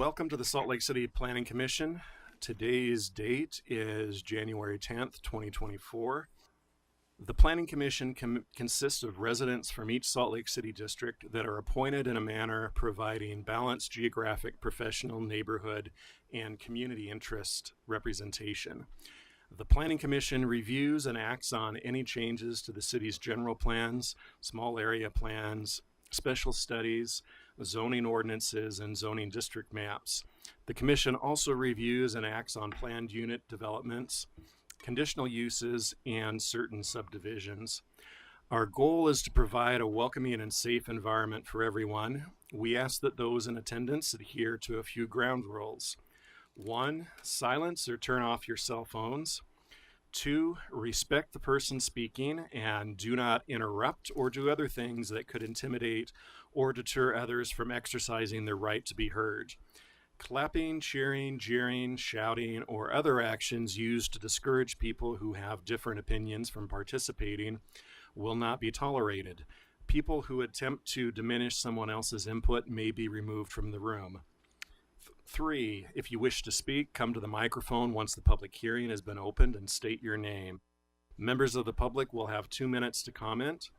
Welcome to the Salt Lake City Planning Commission. Today's date is January 10th, 2024. The Planning Commission consists of residents from each Salt Lake City district that are appointed in a manner providing balanced geographic, professional, neighborhood, and community interest representation. The Planning Commission reviews and acts on any changes to the city's general plans, small area plans, special studies, zoning ordinances, and zoning district maps. The Commission also reviews and acts on planned unit developments, conditional uses, and certain subdivisions. Our goal is to provide a welcoming and safe environment for everyone. We ask that those in attendance adhere to a few ground rules. 1, silence or turn off your cell phones. 2, respect the person speaking and do not interrupt or do other things that could intimidate or deter others from exercising their right to be heard. Clapping, cheering, jeering, shouting, or other actions used to discourage people who have different opinions from participating will not be tolerated. People who attempt to diminish someone else's input may be removed from the room. 3, if you wish to speak, come to the microphone once the public hearing has been opened and state your name. Members of the public will have 2 minutes to comment.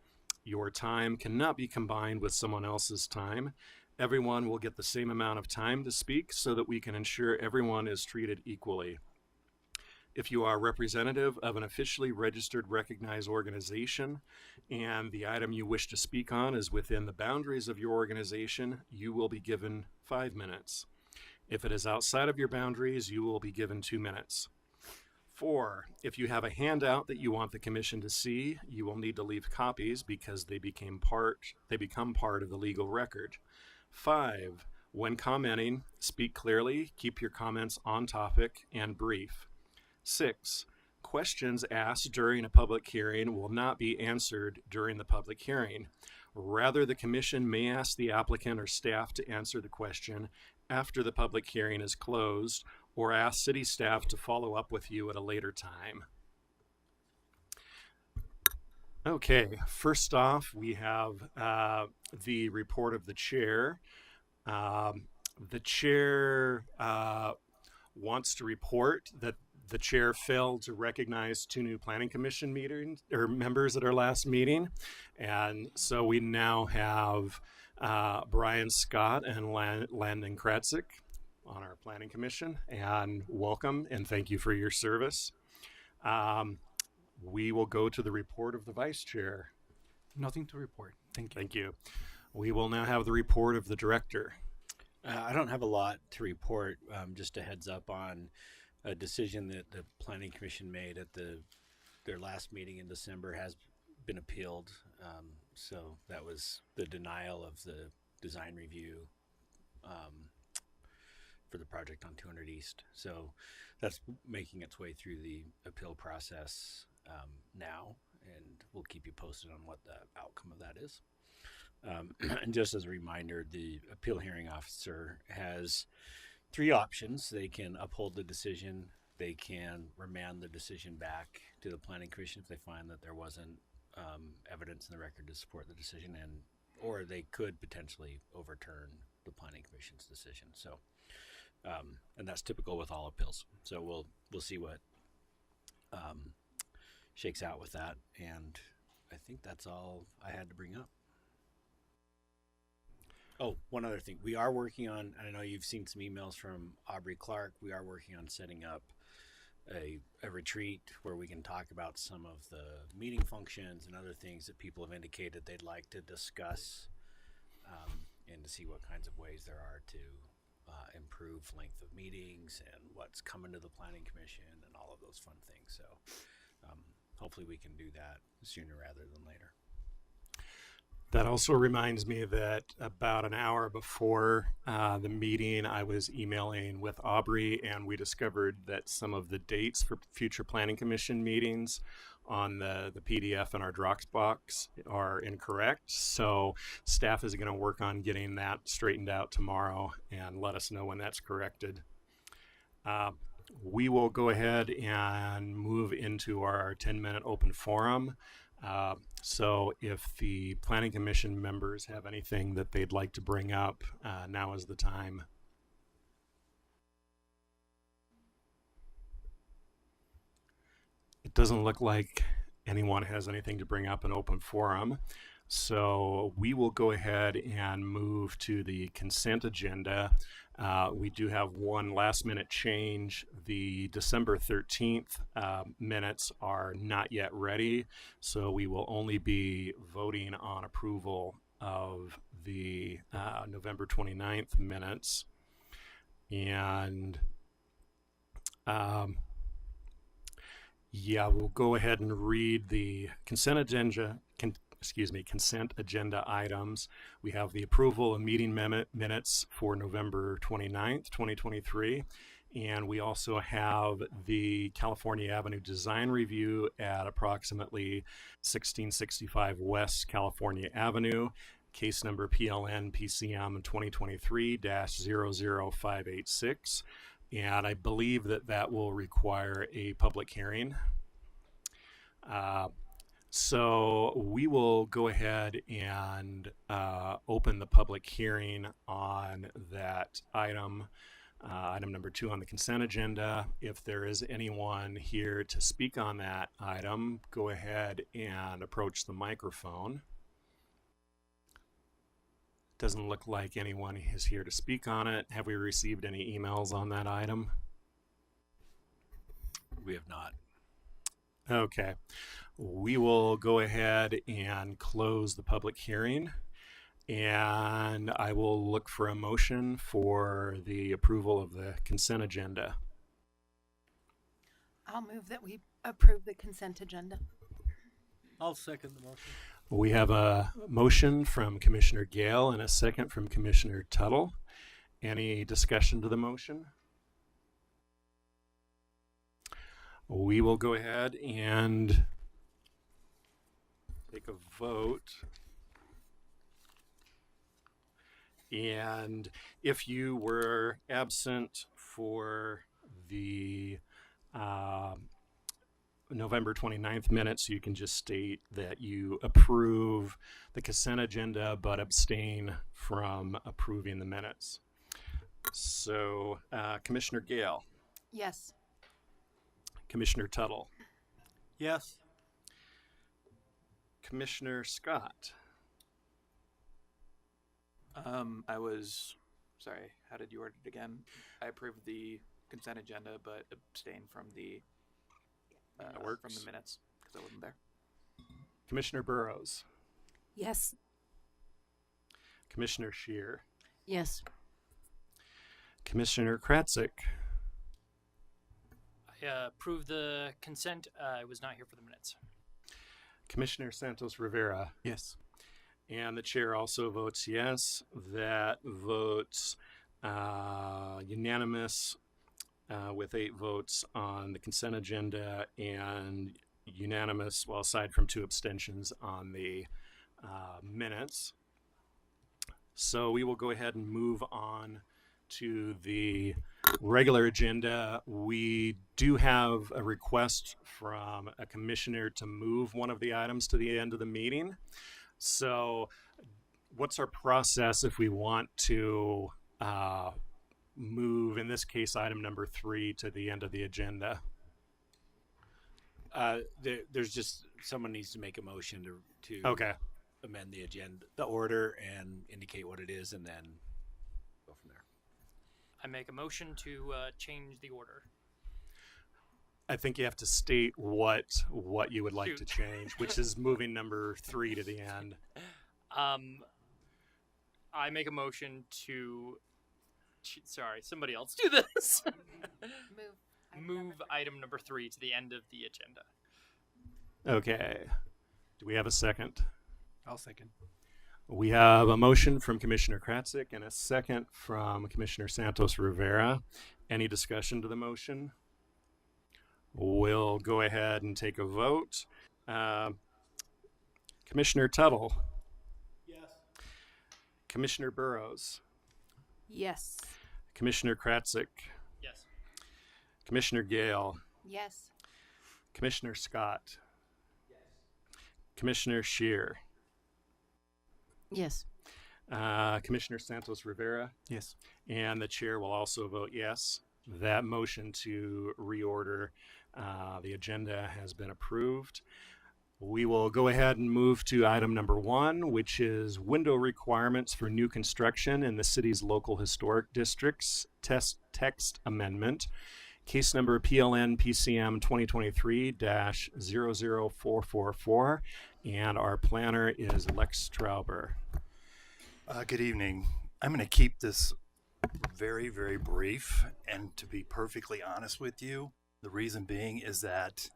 Your time cannot be combined with someone else's time. Everyone will get the same amount of time to speak so that we can ensure everyone is treated equally. If you are representative of an officially registered recognized organization and the item you wish to speak on is within the boundaries of your organization, you will be given 5 minutes. If it is outside of your boundaries, you will be given 2 minutes. 4, if you have a handout that you want the commission to see, you will need to leave copies because they become part of the legal record. 5, when commenting, speak clearly, keep your comments on topic and brief. 6, questions asked during a public hearing will not be answered during the public hearing. Rather, the commission may ask the applicant or staff to answer the question after the public hearing is closed, or ask city staff to follow up with you at a later time. Okay, first off, we have the report of the chair. The chair wants to report that the chair failed to recognize 2 new planning commission members at our last meeting. And so we now have Brian Scott and Landon Kratzik on our planning commission, and welcome and thank you for your service. We will go to the report of the vice chair. Nothing to report. Thank you. Thank you. We will now have the report of the director. I don't have a lot to report. Just a heads up on a decision that the planning commission made at their last meeting in December has been appealed. So that was the denial of the design review for the project on 200 East. So that's making its way through the appeal process now, and we'll keep you posted on what the outcome of that is. And just as a reminder, the appeal hearing officer has 3 options. They can uphold the decision, they can remand the decision back to the planning commission if they find that there wasn't evidence in the record to support the decision, or they could potentially overturn the planning commission's decision. So and that's typical with all appeals. So we'll see what shakes out with that, and I think that's all I had to bring up. Oh, one other thing. We are working on, and I know you've seen some emails from Aubrey Clark, we are working on setting up a retreat where we can talk about some of the meeting functions and other things that people have indicated they'd like to discuss, and to see what kinds of ways there are to improve length of meetings and what's coming to the planning commission and all of those fun things. So hopefully we can do that sooner rather than later. That also reminds me that about an hour before the meeting, I was emailing with Aubrey, and we discovered that some of the dates for future planning commission meetings on the PDF in our Dropbox are incorrect. So staff is going to work on getting that straightened out tomorrow and let us know when that's corrected. We will go ahead and move into our 10-minute open forum. So if the Planning Commission members have anything that they'd like to bring up, now is the time. Doesn't look like anyone has anything to bring up in open forum. So we will go ahead and move to the consent agenda. We do have one last minute change. The December 13th minutes are not yet ready, so we will only be voting on approval of the November 29th minutes. And yeah, we'll go ahead and read the consent agenda. Consent agenda items. We have the approval of meeting minutes for November 29th, 2023. And we also have the California Avenue design review at approximately 1665 West California Avenue, case number PLN PCM 2023-00586. And I believe that will require a public hearing. So we will go ahead and open the public hearing on that item, item number 2 on the consent agenda. If there is anyone here to speak on that item, go ahead and approach the microphone. Doesn't look like anyone is here to speak on it. Have we received any emails on that item? We have not. Okay. We will go ahead and close the public hearing, and I will look for a motion for the approval of the consent agenda. I'll move that we approve the consent agenda. I'll second the motion. We have a motion from Commissioner Gale and a second from Commissioner Tuttle. Any discussion to the motion? We will go ahead and take a vote. And if you were absent for the November 29th minutes, you can just state that you approve the consent agenda but abstain from approving the minutes. So, Commissioner Gale. Yes. Commissioner Tuttle. Yes. Commissioner Scott. Sorry, how did you word it again? I approved the consent agenda, but abstained from the from the minutes because I wasn't there. Commissioner Burrows. Yes. Commissioner Scheer. Yes. Commissioner Kratzik. I approved the consent. I was not here for the minutes. Commissioner Santos Rivera. Yes. And the chair also votes yes. That votes unanimous with 8 votes on the consent agenda and unanimous, well, aside from 2 abstentions on the minutes. So we will go ahead and move on to the regular agenda. We do have a request from a commissioner to move one of the items to the end of the meeting. So what's our process if we want to move, in this case, item number 3 to the end of the agenda? There's just someone needs to make a motion to Okay. amend the agenda, the order, and indicate what it is, and then go from there. I make a motion to change the order. I think you have to state what you would like Shoot. to change, which is moving number 3 to the end. I make a motion to. Sorry, somebody else do this. Move item number 3 to the end of the agenda. Okay. Do we have a second? I'll second. We have a motion from Commissioner Kratzik and a second from Commissioner Santos Rivera. Any discussion to the motion? We'll go ahead and take a vote. Commissioner Tuttle. Yes. Commissioner Burrows. Yes. Commissioner Kratzik. Yes. Commissioner Gale. Yes. Commissioner Scott. Yes. Commissioner Scheer. Yes. Commissioner Santos Rivera. Yes. And the chair will also vote yes. That motion to reorder the agenda has been approved. We will go ahead and move to item number 1, which is window requirements for new construction in the city's local historic districts text amendment. Case number PLN PCM 2023-00444, and our planner is Lex Trauber. Good evening. I'm going to keep this very, very brief, and to be perfectly honest with you, the reason being is that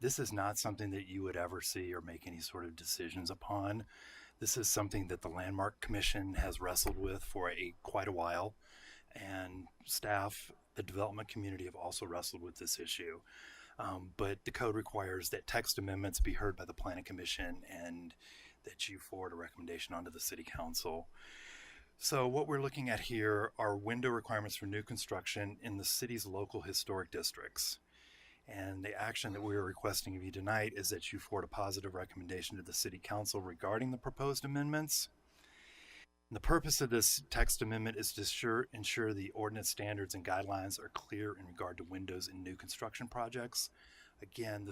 this is not something that you would ever see or make any sort of decisions upon. This is something that the Landmark Commission has wrestled with for quite a while, and staff, the development community have also wrestled with this issue. But the code requires that text amendments be heard by the Planning Commission and that you forward a recommendation onto the City Council. So what we're looking at here are window requirements for new construction in the city's local historic districts. And the action that we are requesting of you tonight is that you forward a positive recommendation to the City Council regarding the proposed amendments. And the purpose of this text amendment is to ensure the ordinance standards and guidelines are clear in regard to windows in new construction projects. Again,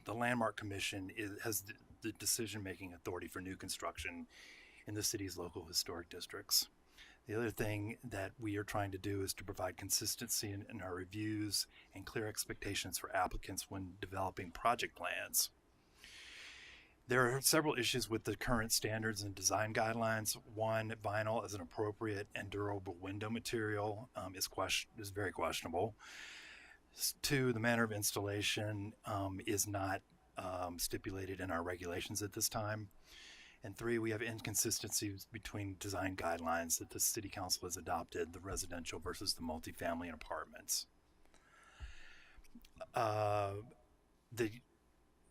the Landmark Commission has the decision-making authority for new construction in the city's local historic districts. The other thing that we are trying to do is to provide consistency in our reviews and clear expectations for applicants when developing project plans. There are several issues with the current standards and design guidelines. One, vinyl as an appropriate and durable window material is very questionable. 2, the manner of installation is not stipulated in our regulations at this time. And 3, we have inconsistencies between design guidelines that the City Council has adopted, the residential versus the multifamily and apartments.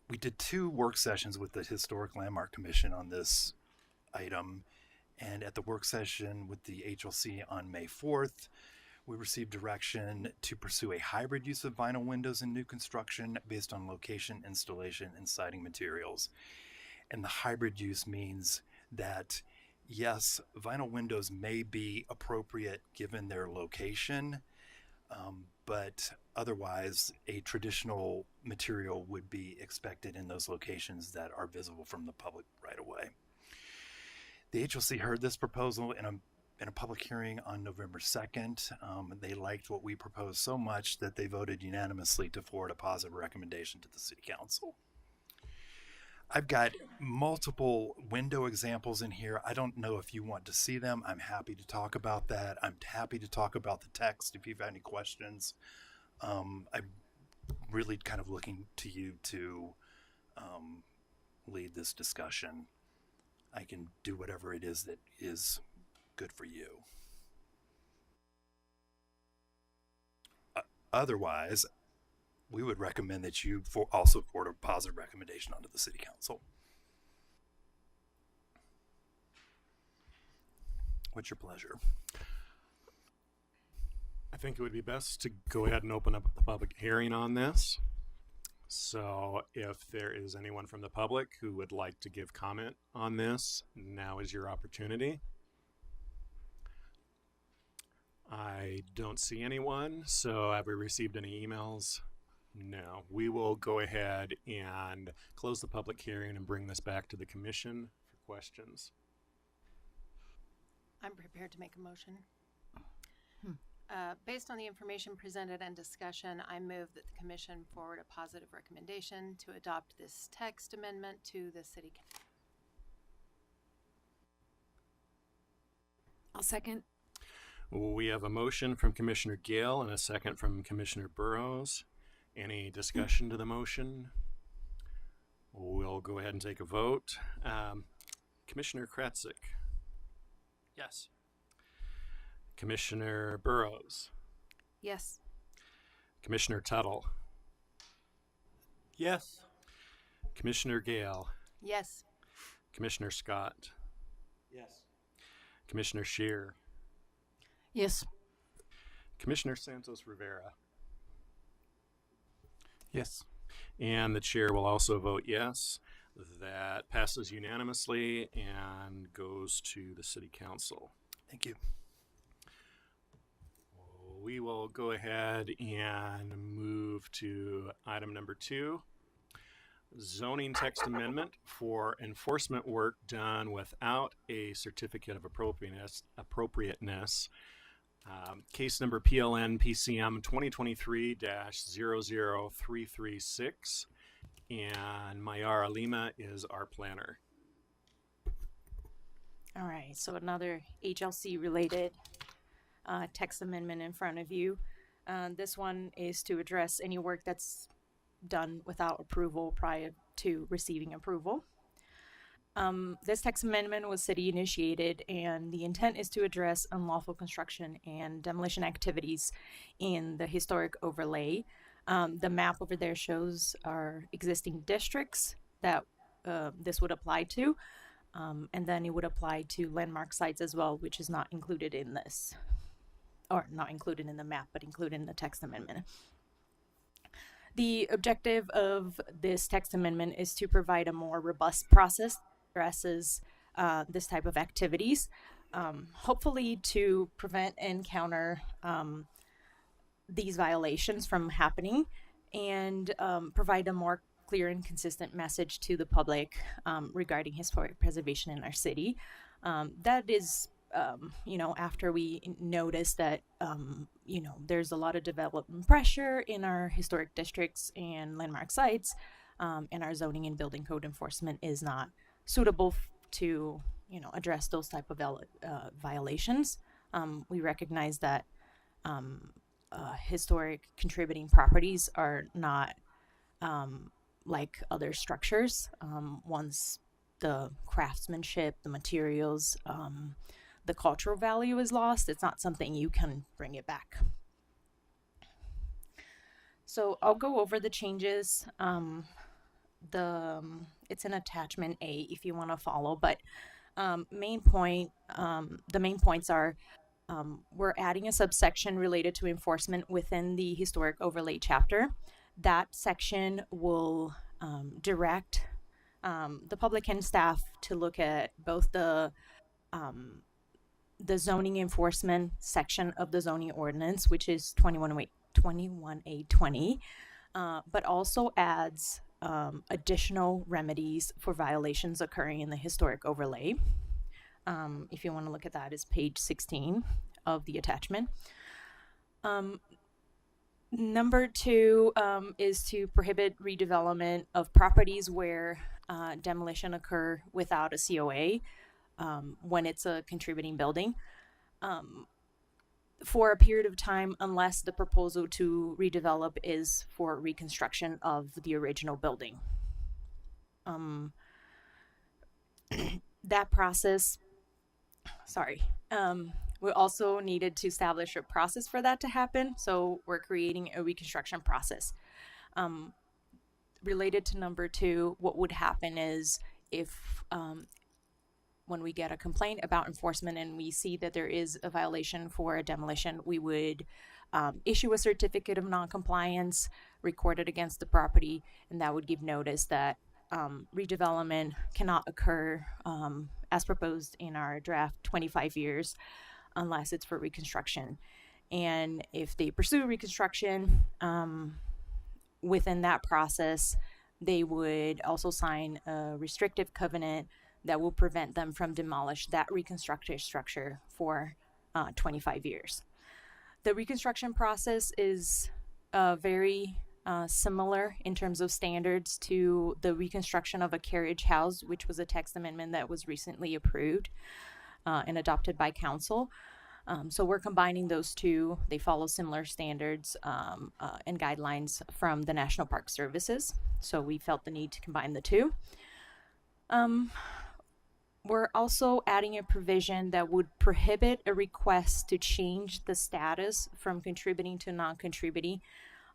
We did 2 work sessions with the Historic Landmark Commission on this item. And at the work session with the HLC on May 4th, we received direction to pursue a hybrid use of vinyl windows in new construction based on location, installation, and siding materials. And the hybrid use means that, yes, vinyl windows may be appropriate given their location, but otherwise a traditional material would be expected in those locations that are visible from the public right away. The HLC heard this proposal in a public hearing on November 2nd. They liked what we proposed so much that they voted unanimously to forward a positive recommendation to the City Council. I've got multiple window examples in here. I don't know if you want to see them. I'm happy to talk about that. I'm happy to talk about the text if you've had any questions. I'm really kind of looking to you to lead this discussion. I can do whatever it is that is good for you. Otherwise, we would recommend that you also forward a positive recommendation onto the City Council. What's your pleasure? I think it would be best to go ahead and open up the public hearing on this. So if there is anyone from the public who would like to give comment on this, now is your opportunity. I don't see anyone, so have we received any emails? No. We will go ahead and close the public hearing and bring this back to the commission for questions. I'm prepared to make a motion. Based on the information presented and discussion, I move that the commission forward a positive recommendation to adopt this text amendment to the City Council. I'll second. We have a motion from Commissioner Gale and a second from Commissioner Burrows. Any discussion to the motion? We'll go ahead and take a vote. Commissioner Kratzik. Yes. Commissioner Burrows. Yes. Commissioner Tuttle. Yes. Commissioner Gale. Yes. Commissioner Scott. Yes. Commissioner Scheer. Yes. Commissioner Santos Rivera. Yes. And the chair will also vote yes. That passes unanimously and goes to the City Council. Thank you. we will go ahead and move to item number 2. Zoning text amendment for enforcement work done without a certificate of appropriateness. Case number PLN PCM 2023-00336. And Mayara Lima is our planner. All right, so another HLC related text amendment in front of you. This one is to address any work that's done without approval prior to receiving approval. This text amendment was city initiated, and the intent is to address unlawful construction and demolition activities in the historic overlay. The map over there shows our existing districts that this would apply to, and then it would apply to landmark sites as well, which is not included in this, or not included in the map, but included in the text amendment. The objective of this text amendment is to provide a more robust process that addresses this type of activities, hopefully to prevent and counter these violations from happening, and provide a more clear and consistent message to the public regarding historic preservation in our city. That is after we notice that, there's a lot of development pressure in our historic districts and landmark sites, and our zoning and building code enforcement is not suitable to, address those type of violations. We recognize that historic contributing properties are not like other structures. Once the craftsmanship, the materials, the cultural value is lost, it's not something you can bring it back. So I'll go over the changes. It's an attachment A if you want to follow, but the main points are we're adding a subsection related to enforcement within the historic overlay chapter. That section will direct the public and staff to look at both the zoning enforcement section of the zoning ordinance, which is 21A20, but also adds additional remedies for violations occurring in the historic overlay. If you want to look at that, is page 16 of the attachment. Number 2 is to prohibit redevelopment of properties where demolition occur without a COA. When it's a contributing building, for a period of time, unless the proposal to redevelop is for reconstruction of the original building. That process, we also needed to establish a process for that to happen, so we're creating a reconstruction process. Related to number 2, what would happen is if when we get a complaint about enforcement and we see that there is a violation for a demolition, we would issue a certificate of non-compliance, record it against the property, and that would give notice that redevelopment cannot occur as proposed in our draft 25 years unless it's for reconstruction. And if they pursue reconstruction within that process, they would also sign a restrictive covenant that will prevent them from demolish that reconstructed structure for 25 years. The reconstruction process is very similar in terms of standards to the reconstruction of a carriage house, which was a text amendment that was recently approved and adopted by council. So we're combining those two. They follow similar standards and guidelines from the National Park Services. So we felt the need to combine the two. We're also adding a provision that would prohibit a request to change the status from contributing to non-contributing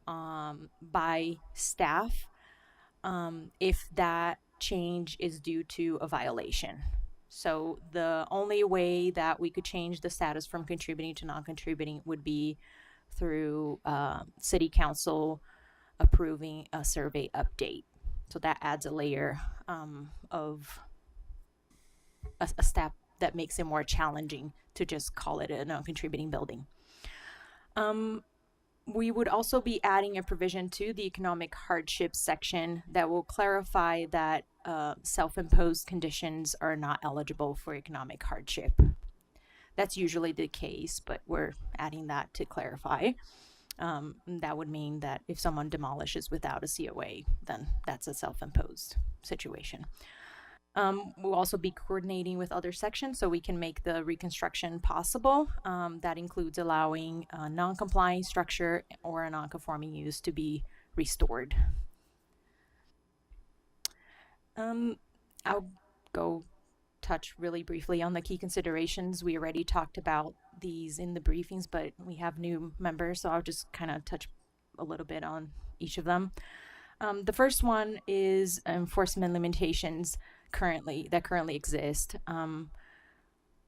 by staff if that change is due to a violation. So the only way that we could change the status from contributing to non-contributing would be through city council approving a survey update. So that adds a layer of a step that makes it more challenging to just call it a non-contributing building. We would also be adding a provision to the economic hardship section that will clarify that self-imposed conditions are not eligible for economic hardship. That's usually the case, but we're adding that to clarify. That would mean that if someone demolishes without a COA, then that's a self-imposed situation. We'll also be coordinating with other sections so we can make the reconstruction possible. That includes allowing a non-compliant structure or a non-conforming use to be restored. I'll go touch really briefly on the key considerations. We already talked about these in the briefings, but we have new members, so I'll just kind of touch a little bit on each of them. The first one is enforcement limitations that currently exist.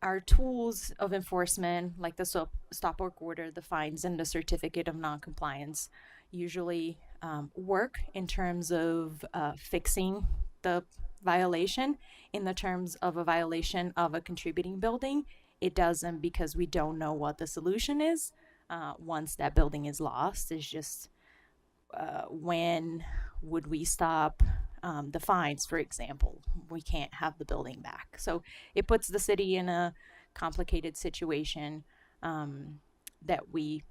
Our tools of enforcement, like the stop work order, the fines, and the certificate of non-compliance, usually work in terms of fixing the violation. In the terms of a violation of a contributing building, it doesn't, because we don't know what the solution is once that building is lost. It's just when would we stop the fines, for example? We can't have the building back. So it puts the city in a complicated situation that we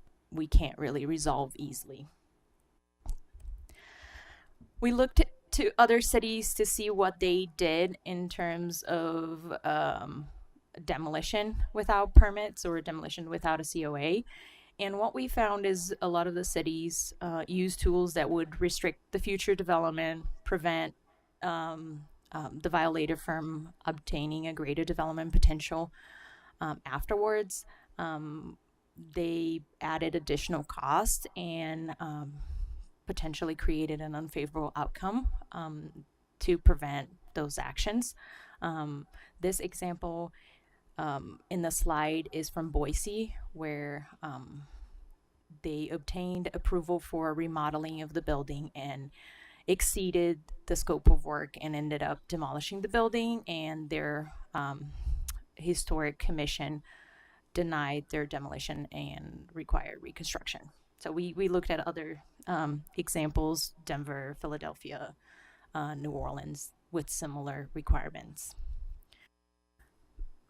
can't really resolve easily. We looked to other cities to see what they did in terms of demolition without permits or demolition without a COA. And what we found is a lot of the cities use tools that would restrict the future development, prevent the violator from obtaining a greater development potential afterwards. They added additional cost and potentially created an unfavorable outcome to prevent those actions. This example in the slide is from Boise, where they obtained approval for remodeling of the building and exceeded the scope of work and ended up demolishing the building, and their historic commission denied their demolition and required reconstruction. So we looked at other examples, Denver, Philadelphia, New Orleans, with similar requirements.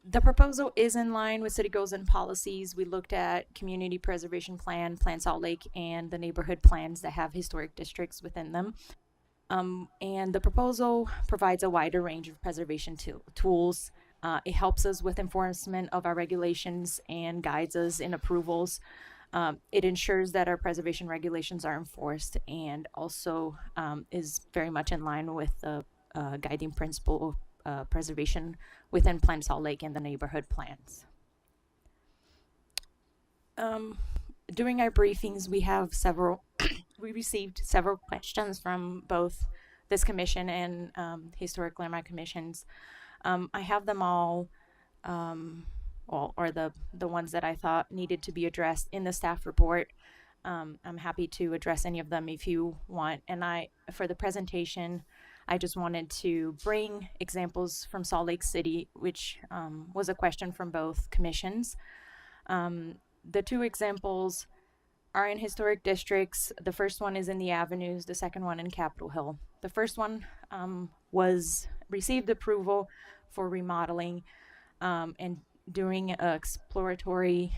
The proposal is in line with city goals and policies. We looked at community preservation plan, Plan Salt Lake, and the neighborhood plans that have historic districts within them. And the proposal provides a wider range of preservation tools. It helps us with enforcement of our regulations and guides us in approvals. It ensures that our preservation regulations are enforced, and also is very much in line with the guiding principle of preservation within Plan Salt Lake and the neighborhood plans. During our briefings, we received several questions from both this commission and historic landmark commissions. I have them all, or the ones that I thought needed to be addressed in the staff report. I'm happy to address any of them if you want. And for the presentation, I just wanted to bring examples from Salt Lake City, which was a question from both commissions. The two examples are in historic districts. The first one is in the Avenues, the second one in Capitol Hill. The first one received approval for remodeling, and during an exploratory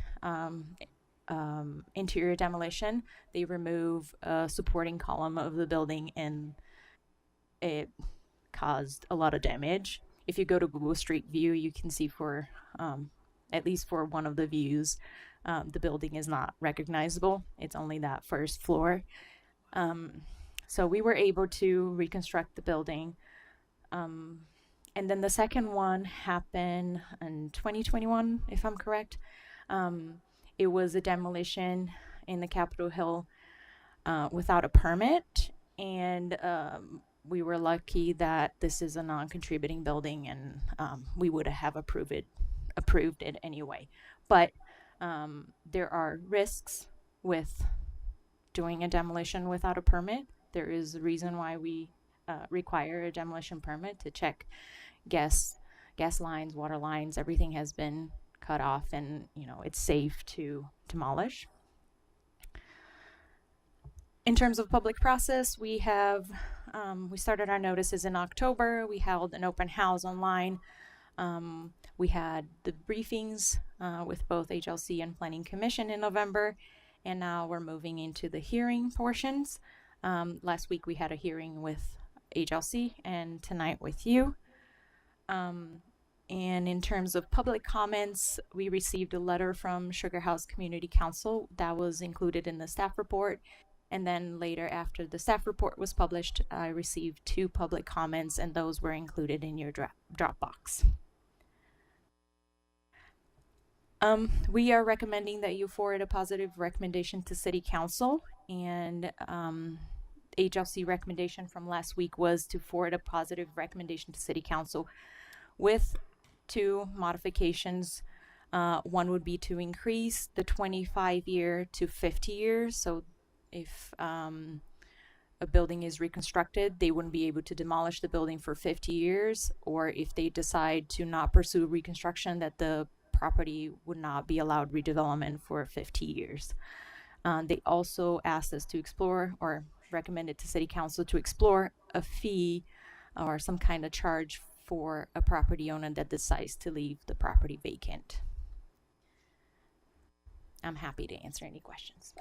interior demolition, they remove a supporting column of the building, and it caused a lot of damage. If you go to Google Street View, you can see for at least for one of the views, the building is not recognizable. It's only that first floor. So we were able to reconstruct the building. And then the second one happened in 2021, if I'm correct. It was a demolition in the Capitol Hill without a permit. And we were lucky that this is a non-contributing building, and we would have approved it anyway. But there are risks with doing a demolition without a permit. There is a reason why we require a demolition permit to check gas lines, water lines. Everything has been cut off, and it's safe to demolish. In terms of public process, we have we started our notices in October. We held an open house online. We had the briefings with both HLC and Planning Commission in November, and now we're moving into the hearing portions. Last week we had a hearing with HLC, and tonight with you. And in terms of public comments, we received a letter from Sugar House Community Council that was included in the staff report. And then later, after the staff report was published, I received 2 public comments, and those were included in your Dropbox. We are recommending that you forward a positive recommendation to City Council, and HLC recommendation from last week was to forward a positive recommendation to City Council with 2 modifications. One would be to increase the 25-year to 50 years. So if a building is reconstructed, they wouldn't be able to demolish the building for 50 years, or if they decide to not pursue reconstruction, that the property would not be allowed redevelopment for 50 years. They also asked us to explore, or recommended to City Council to explore, a fee or some kind of charge for a property owner that decides to leave the property vacant. I'm happy to answer any questions.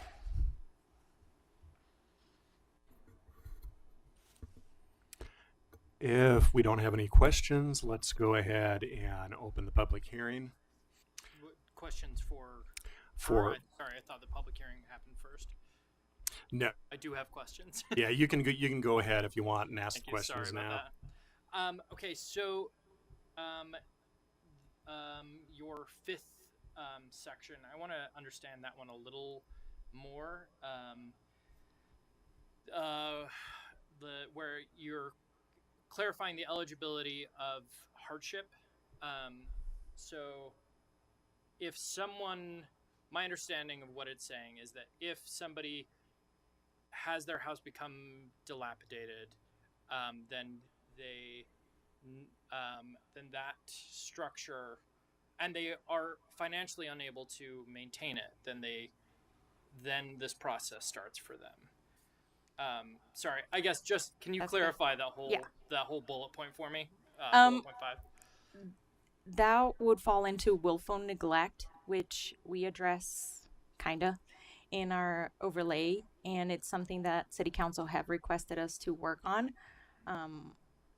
If we don't have any questions, let's go ahead and open the public hearing. Questions for? For Sorry, I thought the public hearing happened first. no, I do have questions. yeah, you can go ahead if you want and ask Thank the you. questions Sorry now. about that. Okay, so your 5th section, I want to understand that one a little more. Where you're clarifying the eligibility of hardship. So if someone, my understanding of what it's saying is that if somebody has their house become dilapidated, then that structure, and they are financially unable to maintain it, then this process starts for them. Sorry, I guess just can you That's clarify that whole Yeah. bullet point for me? Um, Bullet point 5. That would fall into willful neglect, which we address kinda in our overlay, and it's something that City Council have requested us to work on.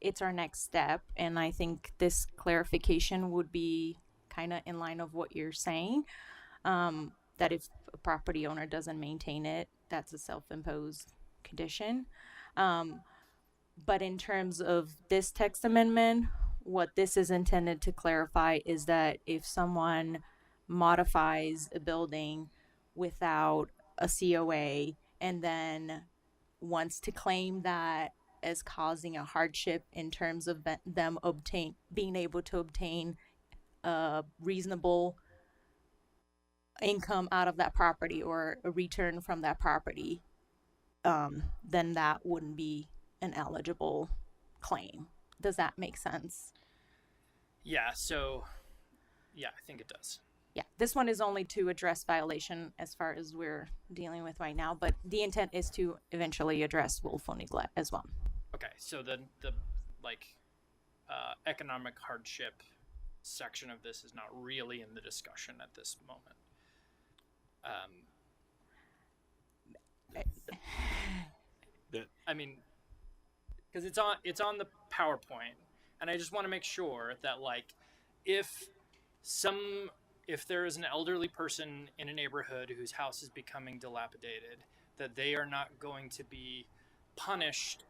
It's our next step, and I think this clarification would be kind of in line of what you're saying, that if a property owner doesn't maintain it, that's a self-imposed condition. But in terms of this text amendment, what this is intended to clarify is that if someone modifies a building without a COA and then wants to claim that as causing a hardship in terms of them being able to obtain a reasonable income out of that property or a return from that property, then that wouldn't be an eligible claim. Does that make sense? Yeah. So, yeah, I think it does. Yeah, this one is only to address violation as far as we're dealing with right now, but the intent is to eventually address willful neglect as well. Okay. So the economic hardship section of this is not really in the discussion at this moment. I mean, because it's on the PowerPoint, and I just want to make sure that if there is an elderly person in a neighborhood whose house is becoming dilapidated, that they are not going to be punished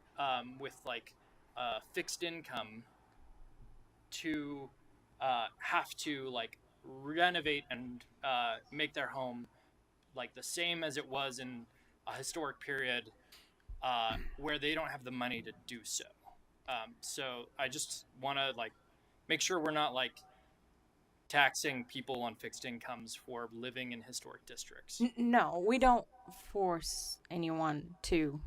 with fixed income to have to renovate and make their home the same as it was in a historic period where they don't have the money to do so. So I just want to make sure we're not taxing people on fixed incomes for living in historic districts. No, we don't force anyone to,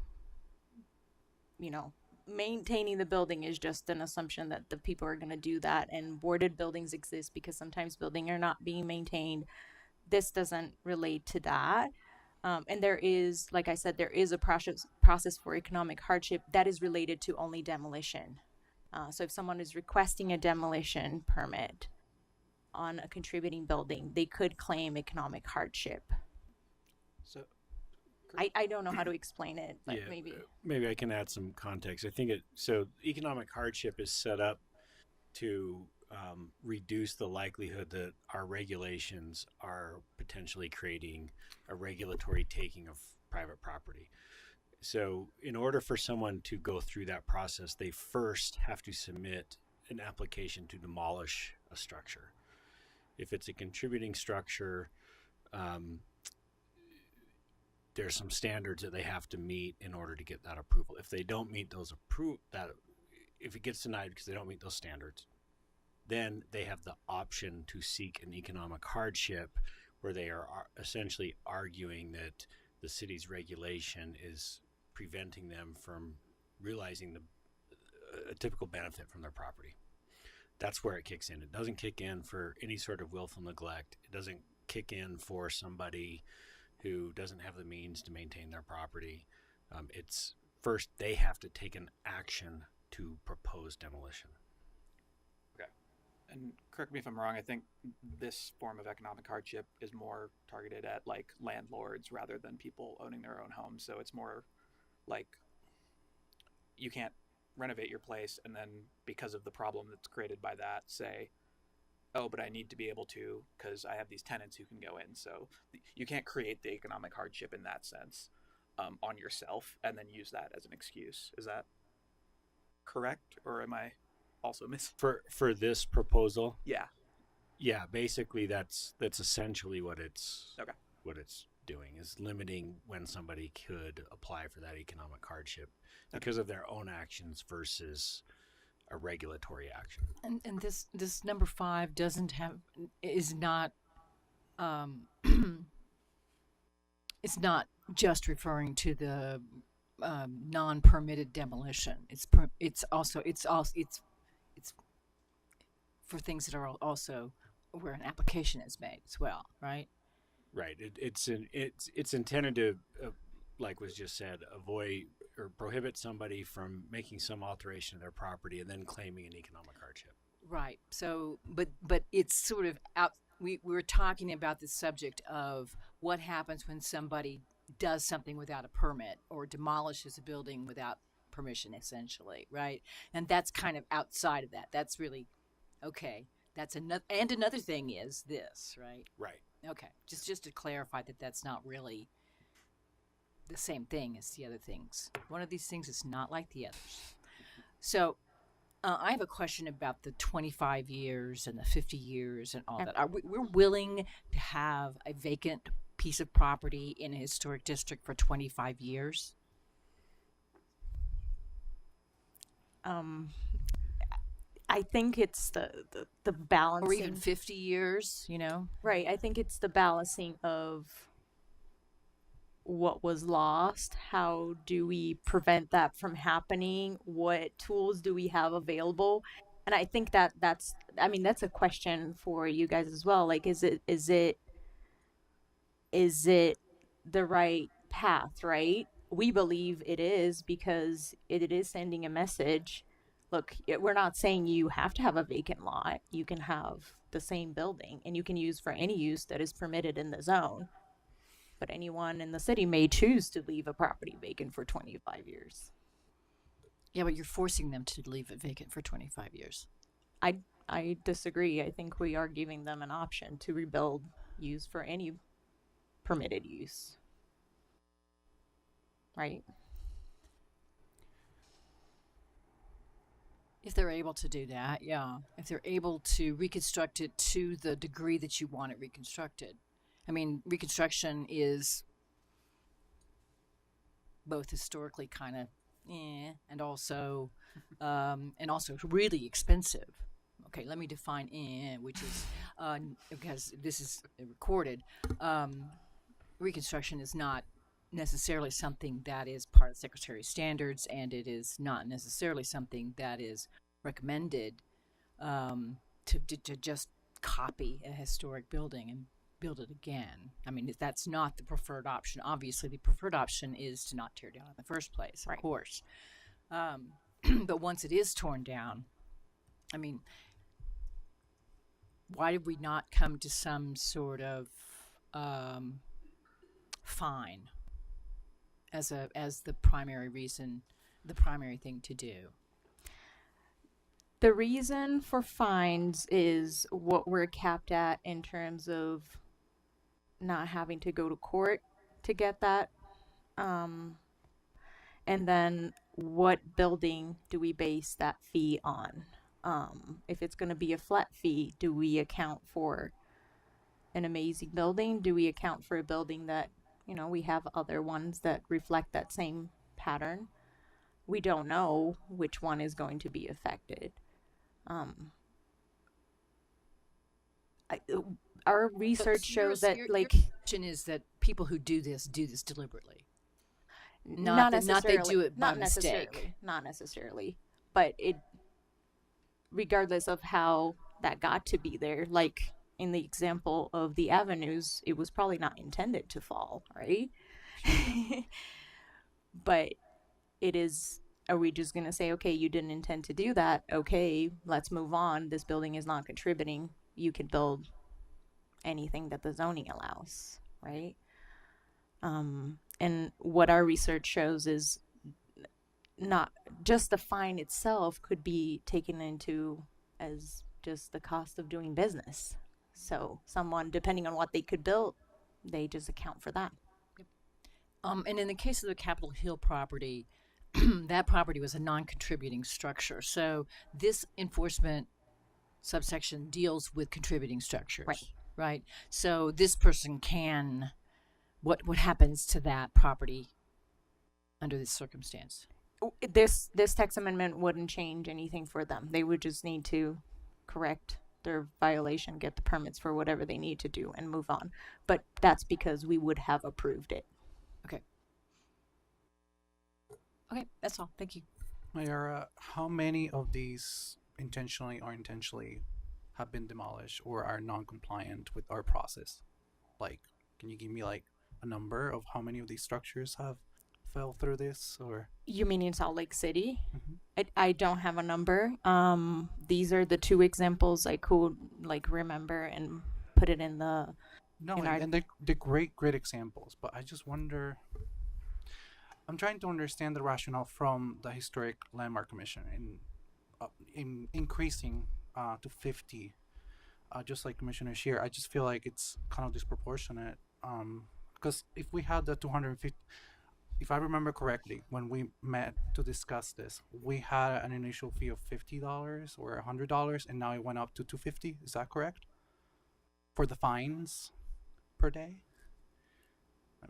maintaining the building is just an assumption that the people are going to do that, and boarded buildings exist because sometimes buildings are not being maintained. This doesn't relate to that. And there is, like I said, there is a process for economic hardship that is related to only demolition. So if someone is requesting a demolition permit on a contributing building, they could claim economic hardship. So I don't know how to explain it, but maybe I can add some context. I think so economic hardship is set up to reduce the likelihood that our regulations are potentially creating a regulatory taking of private property. So in order for someone to go through that process, they first have to submit an application to demolish a structure. If it's a contributing structure, there's some standards that they have to meet in order to get that approval. If they don't meet those if it gets denied because they don't meet those standards, then they have the option to seek an economic hardship, where they are essentially arguing that the city's regulation is preventing them from realizing a typical benefit from their property. That's where it kicks in. It doesn't kick in for any sort of willful neglect. It doesn't kick in for somebody who doesn't have the means to maintain their property. It's first they have to take an action to propose demolition. Okay. And correct me if I'm wrong, I think this form of economic hardship is more targeted at like landlords rather than people owning their own homes. So it's more like you can't renovate your place and then because of the problem that's created by that say, oh, but I need to be able to because I have these tenants who can go in. So you can't create the economic hardship in that sense on yourself and then use that as an excuse. Is that correct, or am I also missing? For this proposal? Yeah, Basically, that's essentially what it's okay. What it's doing is limiting when somebody could apply for that economic hardship because of their own actions versus a regulatory action. And this number 5 is not it's not just referring to the non-permitted demolition. It's for things that are also where an application is made as well, right? Right. It's intended to, like was just said, avoid or prohibit somebody from making some alteration of their property and then claiming an economic hardship. Right. So, but it's sort of out. We're talking about the subject of what happens when somebody does something without a permit or demolishes a building without permission, essentially, right? And that's kind of outside of that. That's really okay. That's another thing is this, right? Right. Okay. Just to clarify that that's not really the same thing as the other things. One of these things is not like the others. So I have a question about the 25 years and the 50 years and all that. We're willing to have a vacant piece of property in a historic district for 25 years? I think it's the balancing. Or even 50 years, you know? Right. I think it's the balancing of what was lost. How do we prevent that from happening? What tools do we have available? And I think that's a question for you guys as well. Like, is it the right path, right? We believe it is because it is sending a message. Look, we're not saying you have to have a vacant lot. You can have the same building and you can use for any use that is permitted in the zone. But anyone in the city may choose to leave a property vacant for 25 years. Yeah, but you're forcing them to leave it vacant for 25 years. I disagree. I think we are giving them an option to rebuild use for any permitted use. Right? If they're able to do that, yeah. If they're able to reconstruct it to the degree that you want it reconstructed. I mean, reconstruction is both historically kind of and also really expensive. Okay, let me define which is because this is recorded. Reconstruction is not necessarily something that is part of the Secretary's standards, and it is not necessarily something that is recommended to just copy a historic building. And build it again. I mean, that's not the preferred option. Obviously, the preferred option is to not tear down in the first place, of Right. course. But once it is torn down, I mean, why did we not come to some sort of fine as the primary reason, the primary thing to do? The reason for fines is what we're capped at in terms of not having to go to court to get that. And then what building do we base that fee on? If it's going to be a flat fee, do we account for an amazing building? Do we account for a building that, we have other ones that reflect that same pattern? We don't know which one is going to be affected. Our research shows that, your like, question is that people who do this deliberately. Not they do it by mistake. Not necessarily, but regardless of how that got to be there, like in the example of the avenues, it was probably not intended to fall, right? But it is. Are we just going to say, okay, you didn't intend to do that? Okay, let's move on. This building is not contributing. You can build anything that the zoning allows, right? And what our research shows is not just the fine itself could be taken into as just the cost of doing business. So someone, depending on what they could build, they just account for that. And in the case of the Capitol Hill property, that property was a non-contributing structure. So this enforcement subsection deals with contributing structures. Right. So this person can, what happens to that property under this circumstance? This text amendment wouldn't change anything for them. They would just need to correct their violation, get the permits for whatever they need to do, and move on. But that's because we would have approved it. Okay, that's all. Thank you. Mayara, how many of these intentionally or intentionally have been demolished or are non-compliant with our process? Like, can you give me like a number of how many of these structures have fell through this? Or You mean in Salt Lake City? Mhm. I don't have a number. These are the two examples I could remember and put it in the. No, in our- and they're great examples, but I just wonder. I'm trying to understand the rationale from the Historic Landmark Commission in increasing to 50. Just like Commissioner Scheer, I just feel like it's kind of disproportionate. Because if we had the 250, if I remember correctly, when we met to discuss this, we had an initial fee of $50 or $100, and now it went up to $250. Is that correct? For the fines per day?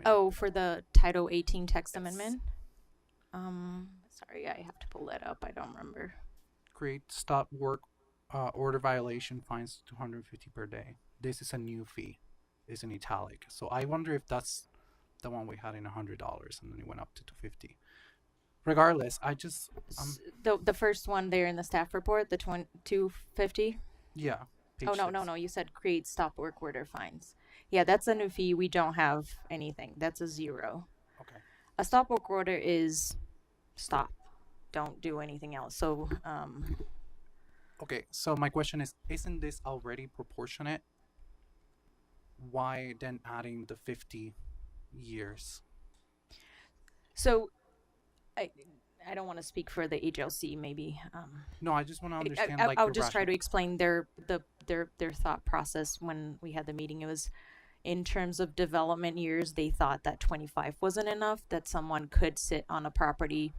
I mean, For the Title 18 text Yes. amendment? Sorry, I have to pull that up. I don't remember. create stop work order violation fines $250 per day. This is a new fee. It's in italic. So I wonder if that's the one we had in $100 and then it went up to $250. Regardless, I just The first one there in the staff report, the 250. yeah. Oh, page no. 6. You said create stop work order fines. Yeah, that's a new fee. We don't have anything. That's a 0. Okay. A stop work order is stop. Don't do anything else. So, Okay, so my question is, isn't this already proportionate? Why then adding the 50 years? so I don't want to speak for the HLC. Maybe No, I just want to understand. I'll just try to explain their thought process when we had the meeting. It was in terms of development years. They thought that 25 wasn't enough. That someone could sit on a property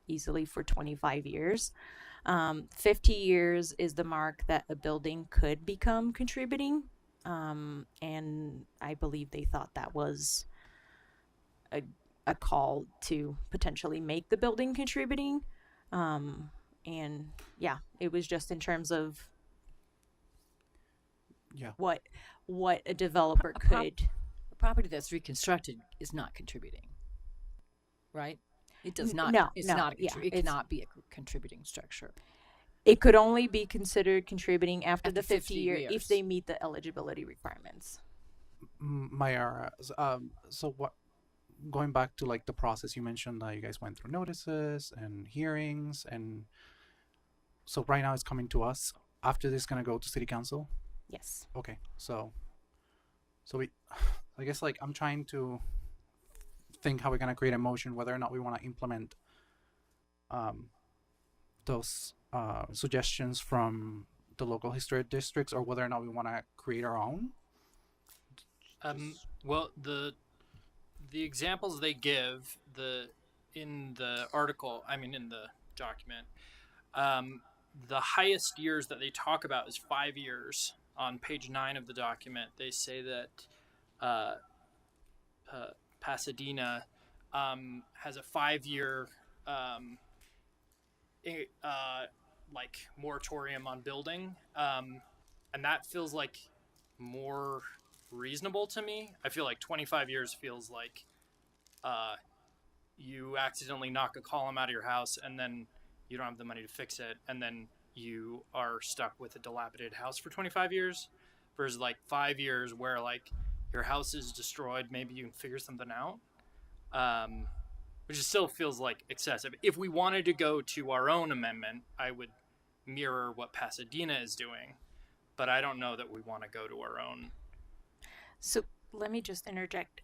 easily for 25 years. 50 years is the mark that a building could become contributing. And I believe they thought that was a call to potentially make the building contributing. And yeah, it was just in terms of Yeah. what a developer could. A property that's reconstructed is not contributing, right? It does not. No, it's no, not. yeah, It it's- cannot be a contributing structure. It could only be considered contributing after After the 50 year 50 if years. they meet the eligibility requirements. Mayara, so what? Going back to like the process, you mentioned that you guys went through notices and hearings, and so right now it's coming to us. After this, gonna go to city council. Yes. Okay, so we, I guess like I'm trying to think how we're gonna create a motion, whether or not we want to implement those suggestions from the local historic districts, or whether or not we want to create our own. Well, the examples they give in the article, I mean in the document, the highest years that they talk about is 5 years. On page 9 of the document, they say that Pasadena has a 5-year like moratorium on building, and that feels like more reasonable to me. I feel like 25 years feels like you accidentally knock a column out of your house and then you don't have the money to fix it, and then you are stuck with a dilapidated house for 25 years, versus like 5 years where like your house is destroyed, maybe you can figure something out, which still feels like excessive. If we wanted to go to our own amendment, I would mirror what Pasadena is doing, but I don't know that we want to go to our own. So let me just interject.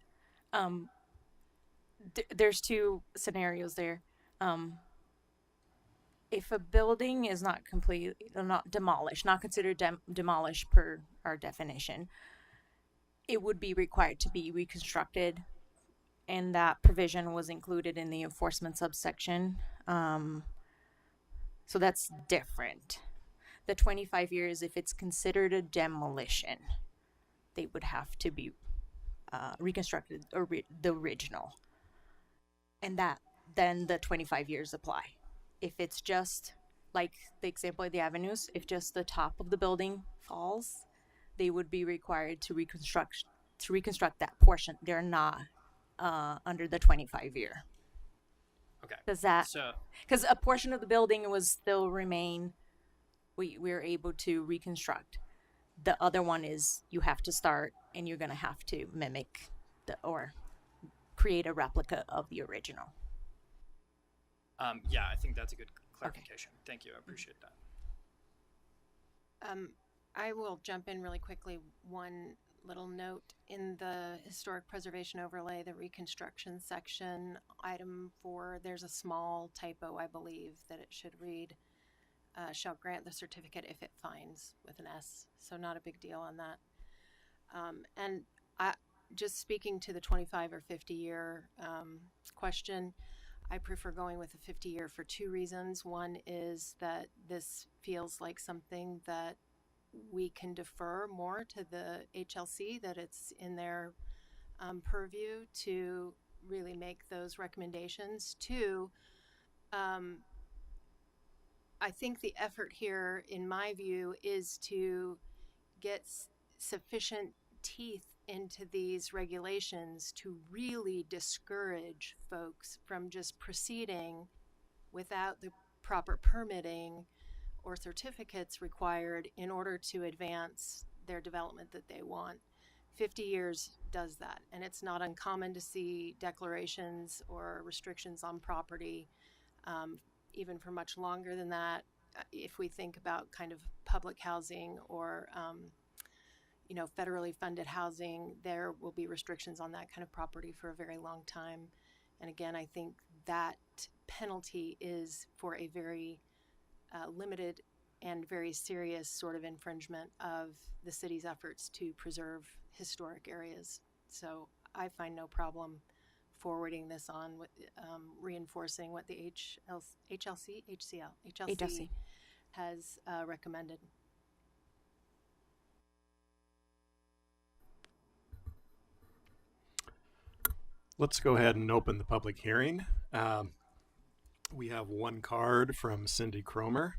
There's two scenarios there. If a building is not not demolished, not considered demolished per our definition, it would be required to be reconstructed, and that provision was included in the enforcement subsection. So that's different. The 25 years, if it's considered a demolition, they would have to be reconstructed or the original, and then the 25 years apply. If it's just like the example of the avenues, if just the top of the building falls, they would be required to reconstruct that portion. They're not under the 25-year. Okay. Because a portion of the building was still remain, we're able to reconstruct. The other one is you have to start and you're going to have to mimic or create a replica of the original. Yeah, I think that's a good clarification. Okay. Thank you. I appreciate that. I will jump in really quickly. One little note in the historic preservation overlay, the reconstruction section, item 4, there's a small typo, I believe, that it should read, shall grant the certificate if it finds, with an S. So not a big deal on that. And just speaking to the 25 or 50 year question, I prefer going with a 50-year for two reasons. One is that this feels like something that we can defer more to the HLC, that it's in their purview to really make those recommendations. Two, I think the effort here, in my view, is to get sufficient teeth into these regulations to really discourage folks from just proceeding without the proper permitting or certificates required in order to advance their development that they want. 50 years does that, and it's not uncommon to see declarations or restrictions on property even for much longer than that. If we think about kind of public housing or federally funded housing, there will be restrictions on that kind of property for a very long time. And again, I think that penalty is for a very limited and very serious sort of infringement of the city's efforts to preserve historic areas. So I find no problem forwarding this on with reinforcing what the HLC has recommended. Let's go ahead and open the public hearing. We have one card from Cindy Cromer.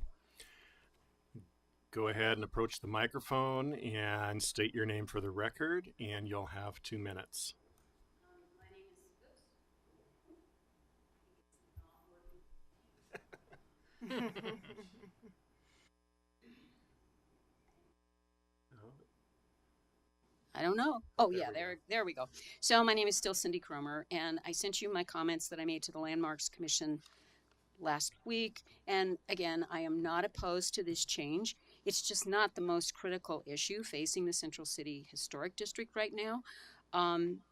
Go ahead and approach the microphone and state your name for the record, and you'll have 2 minutes. My name is don't know. Oh, yeah, there we go. So my name is still Cindy Cromer, and I sent you my comments that I made to the Landmarks Commission last week. And again, I am not opposed to this change. It's just not the most critical issue facing the Central City Historic District right now.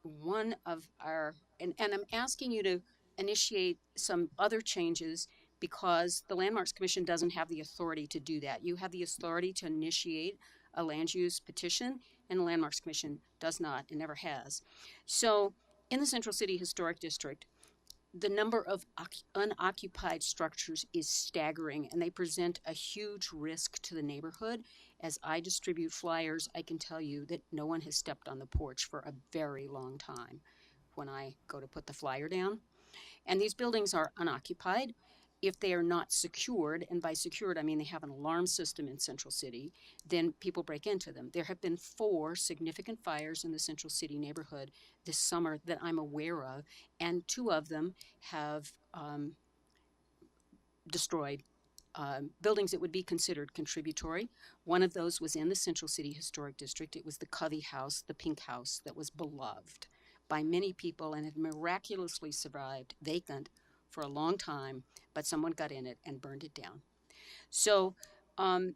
One of our, and I'm asking you to initiate some other changes because the Landmarks Commission doesn't have the authority to do that. You have the authority to initiate a land use petition, and the Landmarks Commission does not and never has. So in the Central City Historic District, the number of unoccupied structures is staggering, and they present a huge risk to the neighborhood. As I distribute flyers, I can tell you that no one has stepped on the porch for a very long time when I go to put the flyer down. And these buildings are unoccupied. If they are not secured, and by secured I mean they have an alarm system in Central City, then people break into them. There have been 4 significant fires in the Central City neighborhood this summer that I'm aware of, and 2 of them have destroyed buildings that would be considered contributory. One of those was in the Central City Historic District. It was the Covey House, the pink house that was beloved by many people and had miraculously survived vacant for a long time, but someone got in it and burned it down. So the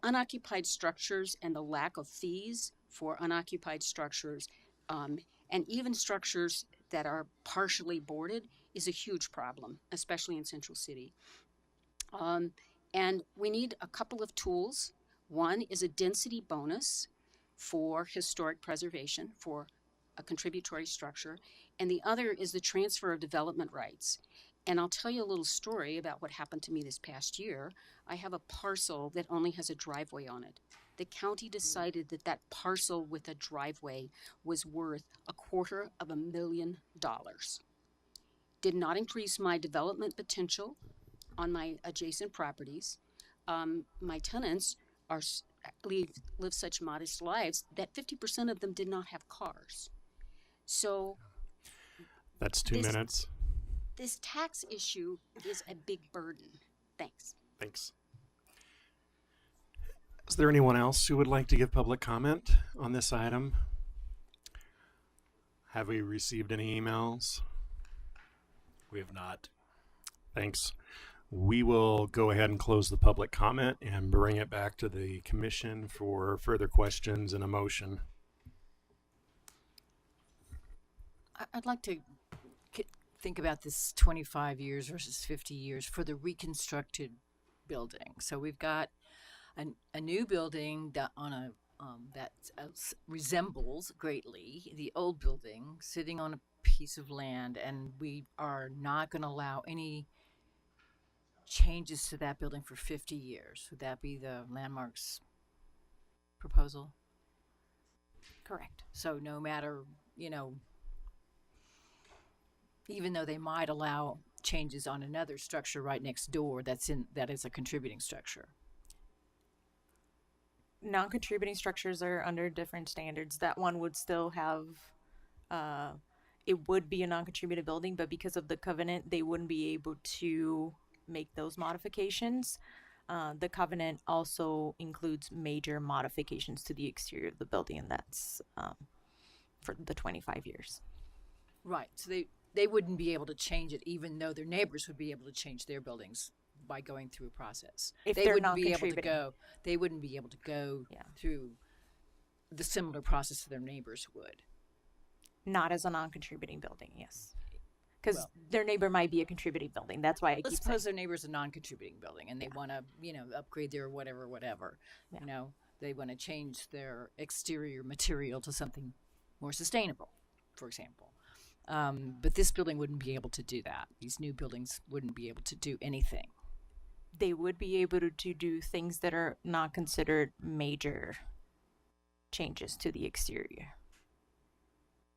unoccupied structures and the lack of fees for unoccupied structures and even structures that are partially boarded is a huge problem, especially in Central City. And we need a couple of tools. One is a density bonus for historic preservation for a contributory structure, and the other is the transfer of development rights. And I'll tell you a little story about what happened to me this past year. I have a parcel that only has a driveway on it. The county decided that that parcel with a driveway was worth $250,000. Did not increase my development potential on my adjacent properties. My tenants live such modest lives that 50% of them did not have cars. So that's 2 minutes. This tax issue is a big burden. Thanks. Thanks. Is there anyone else who would like to give public comment on this item? Have we received any emails? We have not. Thanks. We will go ahead and close the public comment and bring it back to the commission for further questions and a motion. I'd like to think about this 25 years versus 50 years for the reconstructed building. So we've got a new building that resembles greatly the old building sitting on a piece of land, and we are not going to allow any changes to that building for 50 years. Would that be the Landmarks proposal? Correct. So no matter, even though they might allow changes on another structure right next door that is a contributing structure. Non-contributing structures are under different standards. That one would still have, it would be a non-contributed building, but because of the covenant, they wouldn't be able to make those modifications. The covenant also includes major modifications to the exterior of the building, and that's for the 25 years. Right. So they wouldn't be able to change it, even though their neighbors would be able to change their buildings by going through a process. If they they're wouldn't not be able to contributing. go. They wouldn't be able to go through the similar process that their neighbors would. Not as a non-contributing building, yes. Because their neighbor might be a contributing building. That's why I Let's keep suppose saying. their neighbor's a non-contributing building and they want to, upgrade their whatever. Yeah. They want to change their exterior material to something more sustainable, for example. But this building wouldn't be able to do that. These new buildings wouldn't be able to do anything. They would be able to do things that are not considered major changes to the exterior.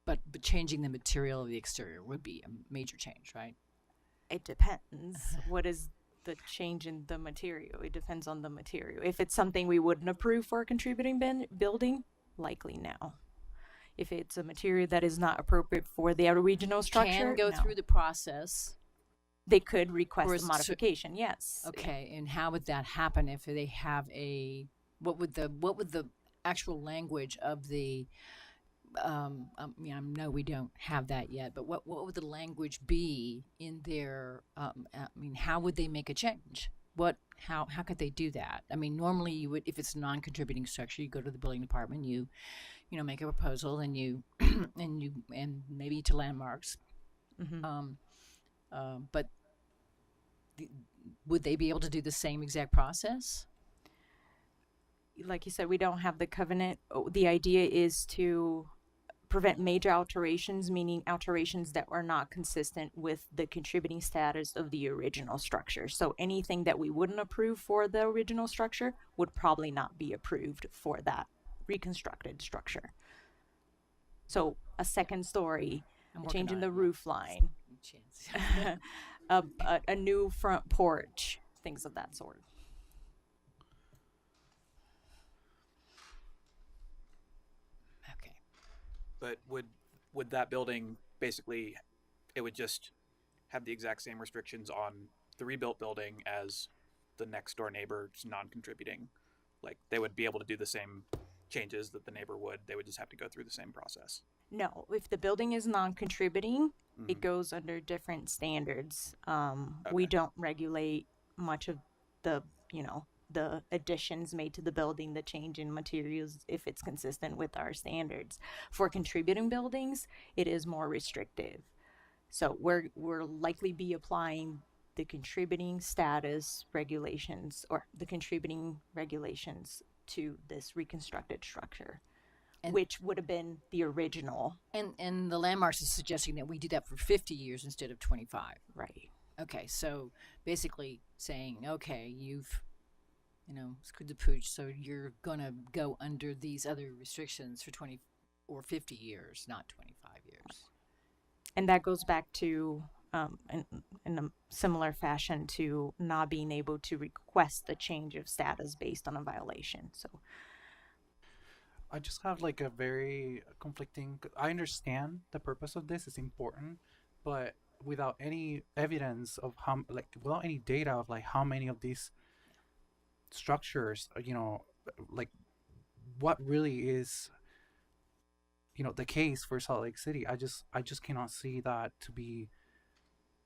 But changing the material of the exterior would be a major change, right? It depends. What is the change in the material? It depends on the material. If it's something we wouldn't approve for a contributing building, likely no. If it's a material that is not appropriate for the original structure, Can go no. through the process. They could request Or a modification, yes. Okay, and how would that happen if they have what would the actual language of the I know we don't have that yet, but what would the language be in their? How would they make a change? How could they do that? I mean, normally you would, if it's a non-contributing structure, you go to the building department, you make a proposal, and you and maybe to landmarks. But would they be able to do the same exact process? Like you said, we don't have the covenant. The idea is to prevent major alterations, meaning alterations that are not consistent with the contributing status of the original structure. So anything that we wouldn't approve for the original structure would probably not be approved for that reconstructed structure. So a second story, changing the roof line, a new front porch, things of that sort. But would that building basically, it would just have the exact same restrictions on the rebuilt building as the next door neighbor's non-contributing? Like they would be able to do the same changes that the neighbor would. They would just have to go through the same process. No, if the building is non-contributing, it goes under different standards. We don't regulate much of the additions made to the building, the change in materials, if it's consistent with our standards. For contributing buildings, it is more restrictive. So we're likely be applying the contributing status regulations or the contributing regulations to this reconstructed structure, which would have been the original. And the landmarks is suggesting that we do that for 50 years instead of 25. Right. Okay, so basically saying, okay, you've screwed the pooch, so you're gonna go under these other restrictions for 20 or 50 years, not 25 years. And that goes back to in a similar fashion to not being able to request a change of status based on a violation. So I just have like a very conflicting. I understand the purpose of this is important, but without any evidence of without any data of like how many of these structures, like what really is, the case for Salt Lake City. I just cannot see that to be,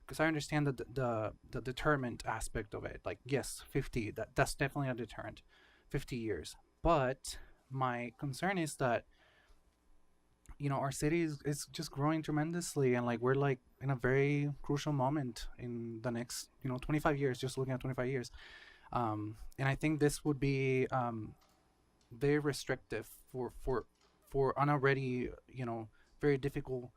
because I understand the deterrent aspect of it. Like, yes, 50, that's definitely a deterrent, 50 years. But my concern is that, our city is just growing tremendously, and like we're like in a very crucial moment in the next, 25 years, just looking at 25 years. And I think this would be very restrictive for an already, very difficult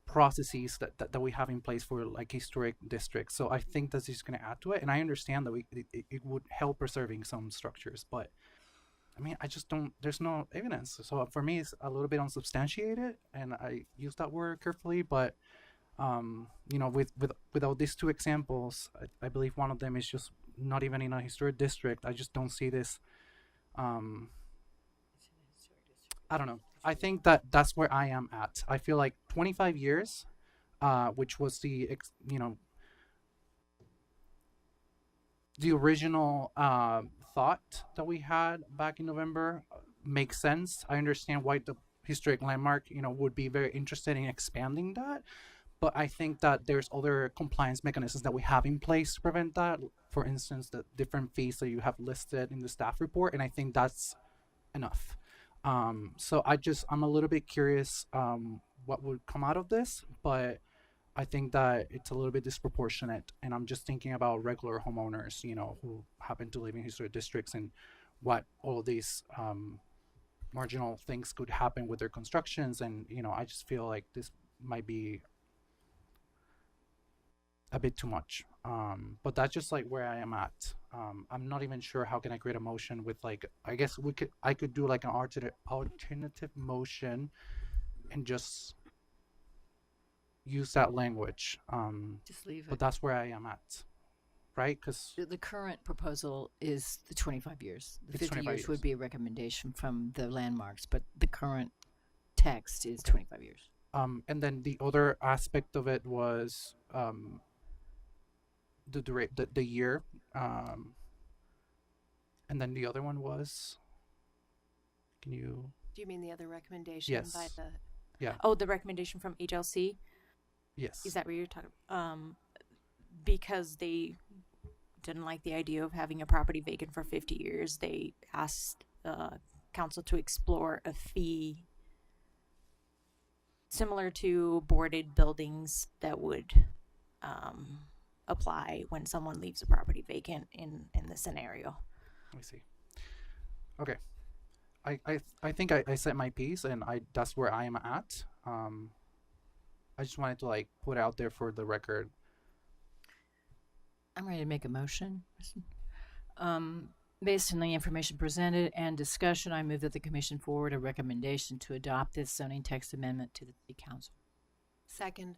processes that we have in place for like historic districts. So I think that's just going to add to it. And I understand that it would help preserving some structures, but I mean, I just don't, there's no evidence. So for me, it's a little bit unsubstantiated, and I use that word carefully, but without these two examples, I believe one of them is just not even in a historic district. I just don't see this. I don't know. I think that's where I am at. I feel like 25 years, which was the original thought that we had back in November, makes sense. I understand why the historic landmark, would be very interested in expanding that. But I think that there's other compliance mechanisms that we have in place to prevent that. For instance, the different fees that you have listed in the staff report, and I think that's enough. So I'm a little bit curious what would come out of this, but I think that it's a little bit disproportionate, and I'm just thinking about regular homeowners, who happen to live in historic districts, and what all these marginal things could happen with their constructions, and I just feel like this might be a bit too much. But that's just like where I am at. I'm not even sure how can I create a motion with like, I guess I could do like an alternative motion and just use that language. Just leave it. But that's where I am at, right? Because the current proposal is the 25 years. The It's 50 25 years would years. be a recommendation from the landmarks, but the current text is 25 years. and then the other aspect of it was the year, and then the other one was Can you? Do you mean the other recommendation Yes. by the? Oh, the recommendation from HLC. Yes. Is that what you're talking? Because they didn't like the idea of having a property vacant for 50 years, they asked council to explore a fee similar to boarded buildings that would apply when someone leaves a property vacant in the scenario. Let me see. Okay. I think I said my piece, and that's where I am at. I just wanted to like put out there for the record. I'm ready to make a motion. Based on the information presented and discussion, I move that the commission forward a recommendation to adopt this zoning text amendment to the city council. Second.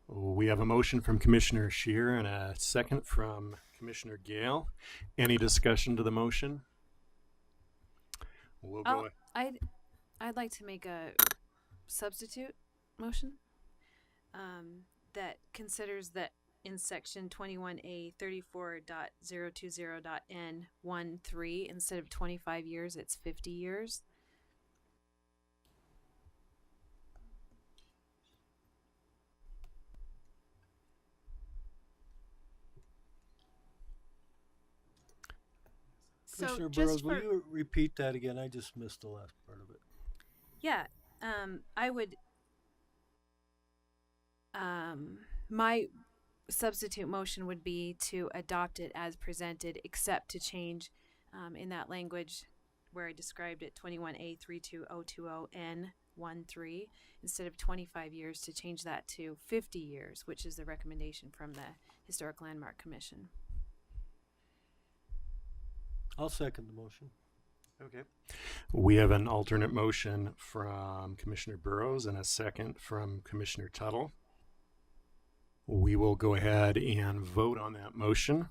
We have a motion from Commissioner Shear and a second from Commissioner Gale. Any discussion to the motion? We'll go. I'd like to make a substitute motion that considers that in section 21A 34.020.N13, instead of 25 years, it's 50 years. Commissioner Burrows, will you repeat that again? I just missed the last part of it. Yeah, I would. My substitute motion would be to adopt it as presented, except to change in that language where I described it 21A 32020N13 instead of 25 years, to change that to 50 years, which is the recommendation from the Historic Landmark Commission. I'll second the motion. Okay. We have an alternate motion from Commissioner Burrows and a second from Commissioner Tuttle. We will go ahead and vote on that motion.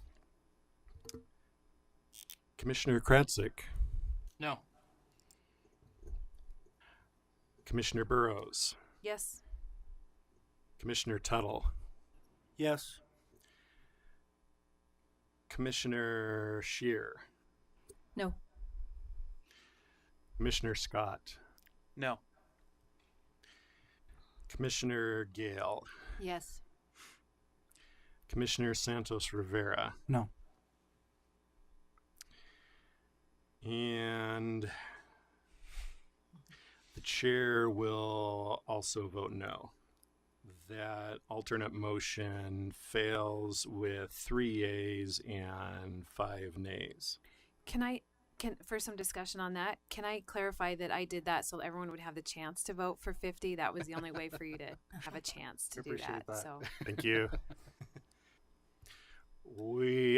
Commissioner Kratzik, No. Commissioner Burrows, Yes. Commissioner Tuttle, Yes. Commissioner Shear, No. Commissioner Scott, No. Commissioner Gale, Yes. Commissioner Santos Rivera, No. and the chair will also vote no. That alternate motion fails with 3 yeas and 5 nays. Can for some discussion on that, can I clarify that I did that so everyone would have the chance to vote for 50? That was the only way for you to have a chance to do Appreciate that. So Thank you.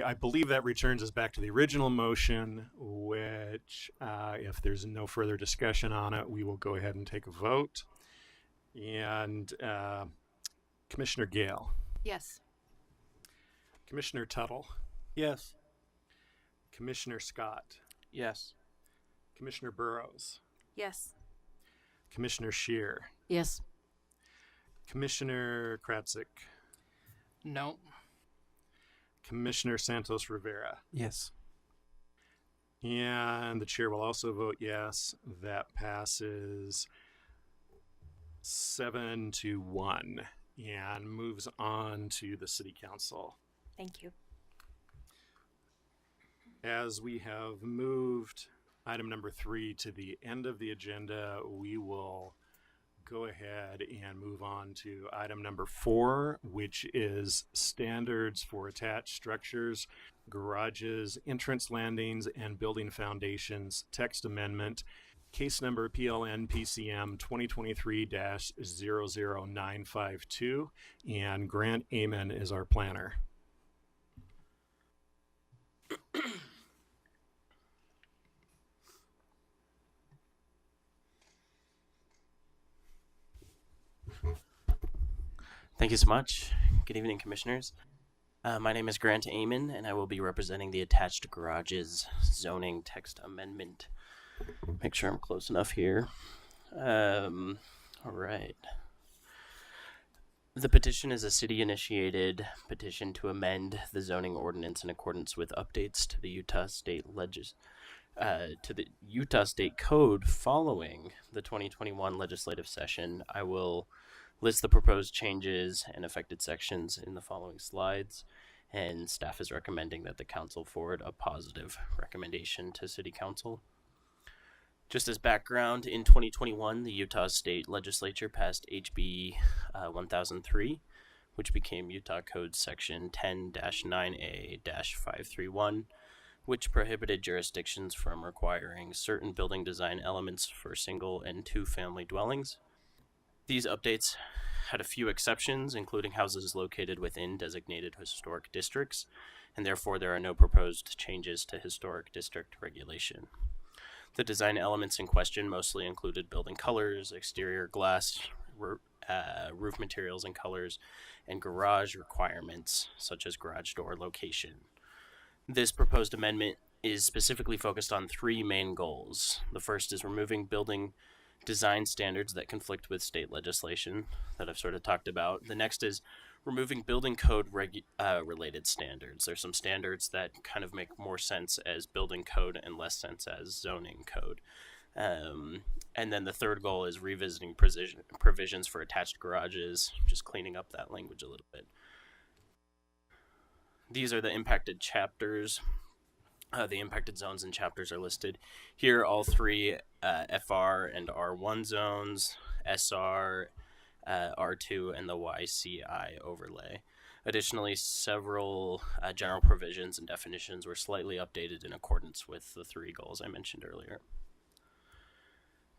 I believe that returns us back to the original motion, which, if there's no further discussion on it, we will go ahead and take a vote. And Commissioner Gale, Yes. Commissioner Tuttle, Yes. Commissioner Scott, Yes. Commissioner Burrows, yes. Commissioner Shear, Yes. Commissioner Kratzik, No. Commissioner Santos Rivera. Yes. And the chair will also vote yes. That passes 7-1 and moves on to the city council. Thank you. As we have moved item number 3 to the end of the agenda, we will go ahead and move on to item number 4, which is standards for attached structures, garages, entrance landings, and building foundations text amendment, case number PLN PCM 2023-00952, and Grant Amen is our planner. Thank you so much. Good evening, Commissioners. My name is Grant Amen, and I will be representing the attached garages zoning text amendment. Make sure I'm close enough here. All right. The petition is a city-initiated petition to amend the zoning ordinance in accordance with updates to the Utah State to the Utah State Code following the 2021 legislative session. I will list the proposed changes and affected sections in the following slides, and staff is recommending that the council forward a positive recommendation to City Council. Just as background, in 2021, the Utah State Legislature passed HB 1003, which became Utah Code Section 10-9A-531, which prohibited jurisdictions from requiring certain building design elements for single and two-family dwellings. These updates had a few exceptions, including houses located within designated historic districts, and therefore there are no proposed changes to historic district regulation. The design elements in question mostly included building colors, exterior glass, roof materials and colors, and garage requirements, such as garage door location. This proposed amendment is specifically focused on three main goals. The first is removing building design standards that conflict with state legislation that I've sort of talked about. The next is removing building code related standards. There's some standards that kind of make more sense as building code and less sense as zoning code. And then the third goal is revisiting provisions for attached garages, just cleaning up that language a little bit. These are the impacted chapters. The impacted zones and chapters are listed here. All three FR and R1 zones, SR, R2, and the YCI overlay. Additionally, several general provisions and definitions were slightly updated in accordance with the three goals I mentioned earlier.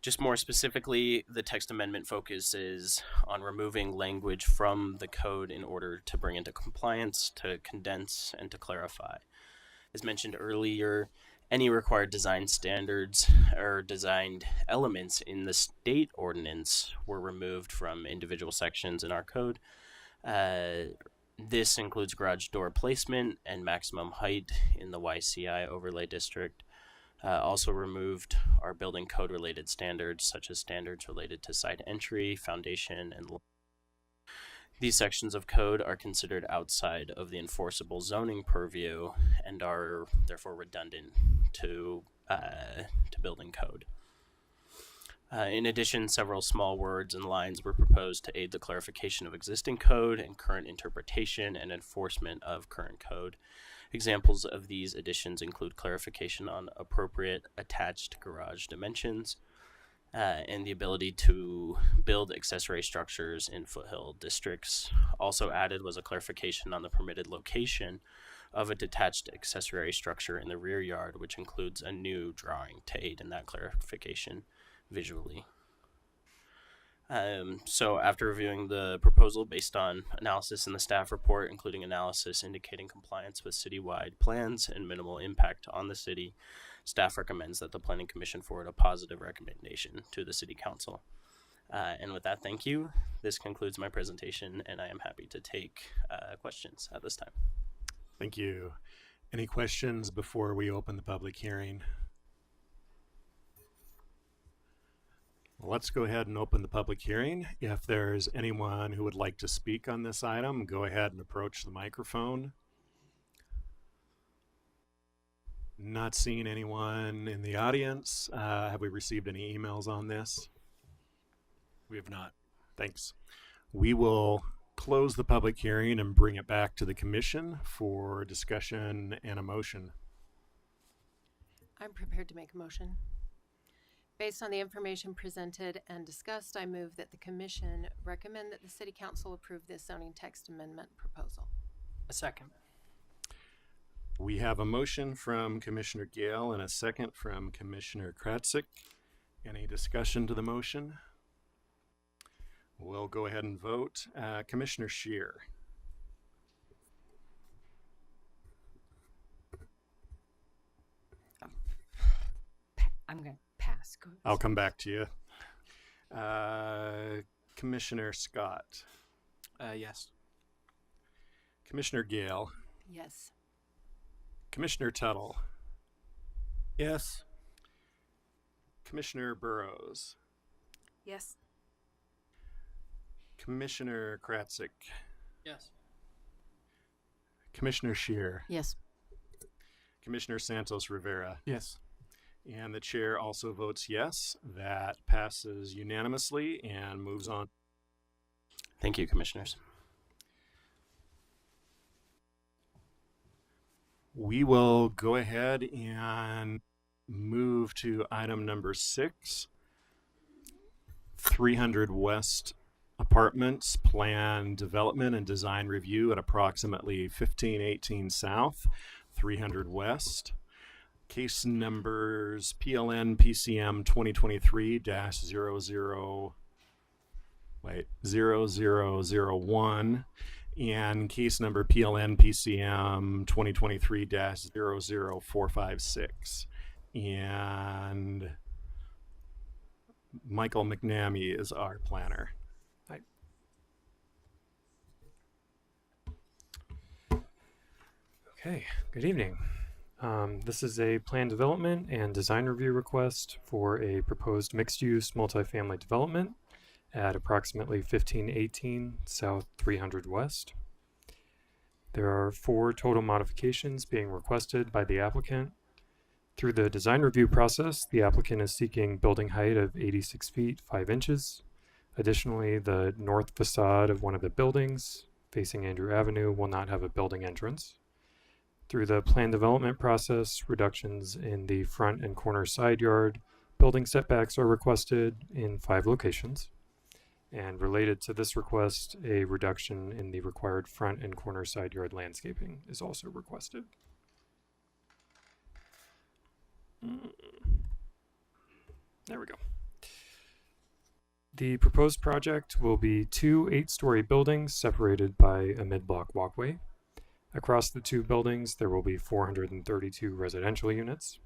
Just more specifically, the text amendment focuses on removing language from the code in order to bring into compliance, to condense, and to clarify. As mentioned earlier, any required design standards or designed elements in the state ordinance were removed from individual sections in our code. This includes garage door placement and maximum height in the YCI overlay district. Also removed are building code related standards, such as standards related to site entry, foundation, and these sections of code are considered outside of the enforceable zoning purview and are therefore redundant to building code. In addition, several small words and lines were proposed to aid the clarification of existing code and current interpretation and enforcement of current code. Examples of these additions include clarification on appropriate attached garage dimensions, and the ability to build accessory structures in foothill districts. Also added was a clarification on the permitted location of a detached accessory structure in the rear yard, which includes a new drawing to aid in that clarification visually. So after reviewing the proposal based on analysis in the staff report, including analysis indicating compliance with citywide plans and minimal impact on the city, staff recommends that the Planning Commission forward a positive recommendation to the City Council. And with that, thank you. This concludes my presentation, and I am happy to take questions at this time. Thank you. Any questions before we open the public hearing? Let's go ahead and open the public hearing. If there's anyone who would like to speak on this item, go ahead and approach the microphone. Not seeing anyone in the audience. Have we received any emails on this? We have not. Thanks. We will close the public hearing and bring it back to the commission for discussion and a motion. I'm prepared to make a motion. Based on the information presented and discussed, I move that the commission recommend that the City Council approve this zoning text amendment proposal. A second. We have a motion from Commissioner Gale and a second from Commissioner Kratzik. Any discussion to the motion? We'll go ahead and vote. Commissioner Scheer. I'm going to pass. Go. I'll come back to you. Commissioner Scott. Yes. Commissioner Gale. Yes. Commissioner Tuttle. Yes. Commissioner Burrows. Yes. Commissioner Kratzik. Yes. Commissioner Scheer. Yes. Commissioner Santos Rivera. Yes. And the chair also votes yes. That passes unanimously and moves on. Thank you, Commissioners. We will go ahead and move to item number 6, 300 West Apartments Plan Development and Design Review at approximately 1518 South, 300 West. Case numbers PLN PCM 2023-0001 and case number PLN PCM 2023-00456. And Michael McNamee is our planner. Hi. Okay, good evening. This is a plan development and design review request for a proposed mixed-use multifamily development at approximately 1518 South 300 West. There are 4 total modifications being requested by the applicant. Through the design review process, the applicant is seeking building height of 86 feet 5 inches. Additionally, the north facade of one of the buildings facing Andrew Avenue will not have a building entrance. Through the plan development process, reductions in the front and corner side yard building setbacks are requested in 5 locations. And related to this request, a reduction in the required front and corner side yard landscaping is also requested. There we go. The proposed project will be 2 8-story buildings separated by a mid-block walkway. Across the 2 buildings, there will be 432 residential units.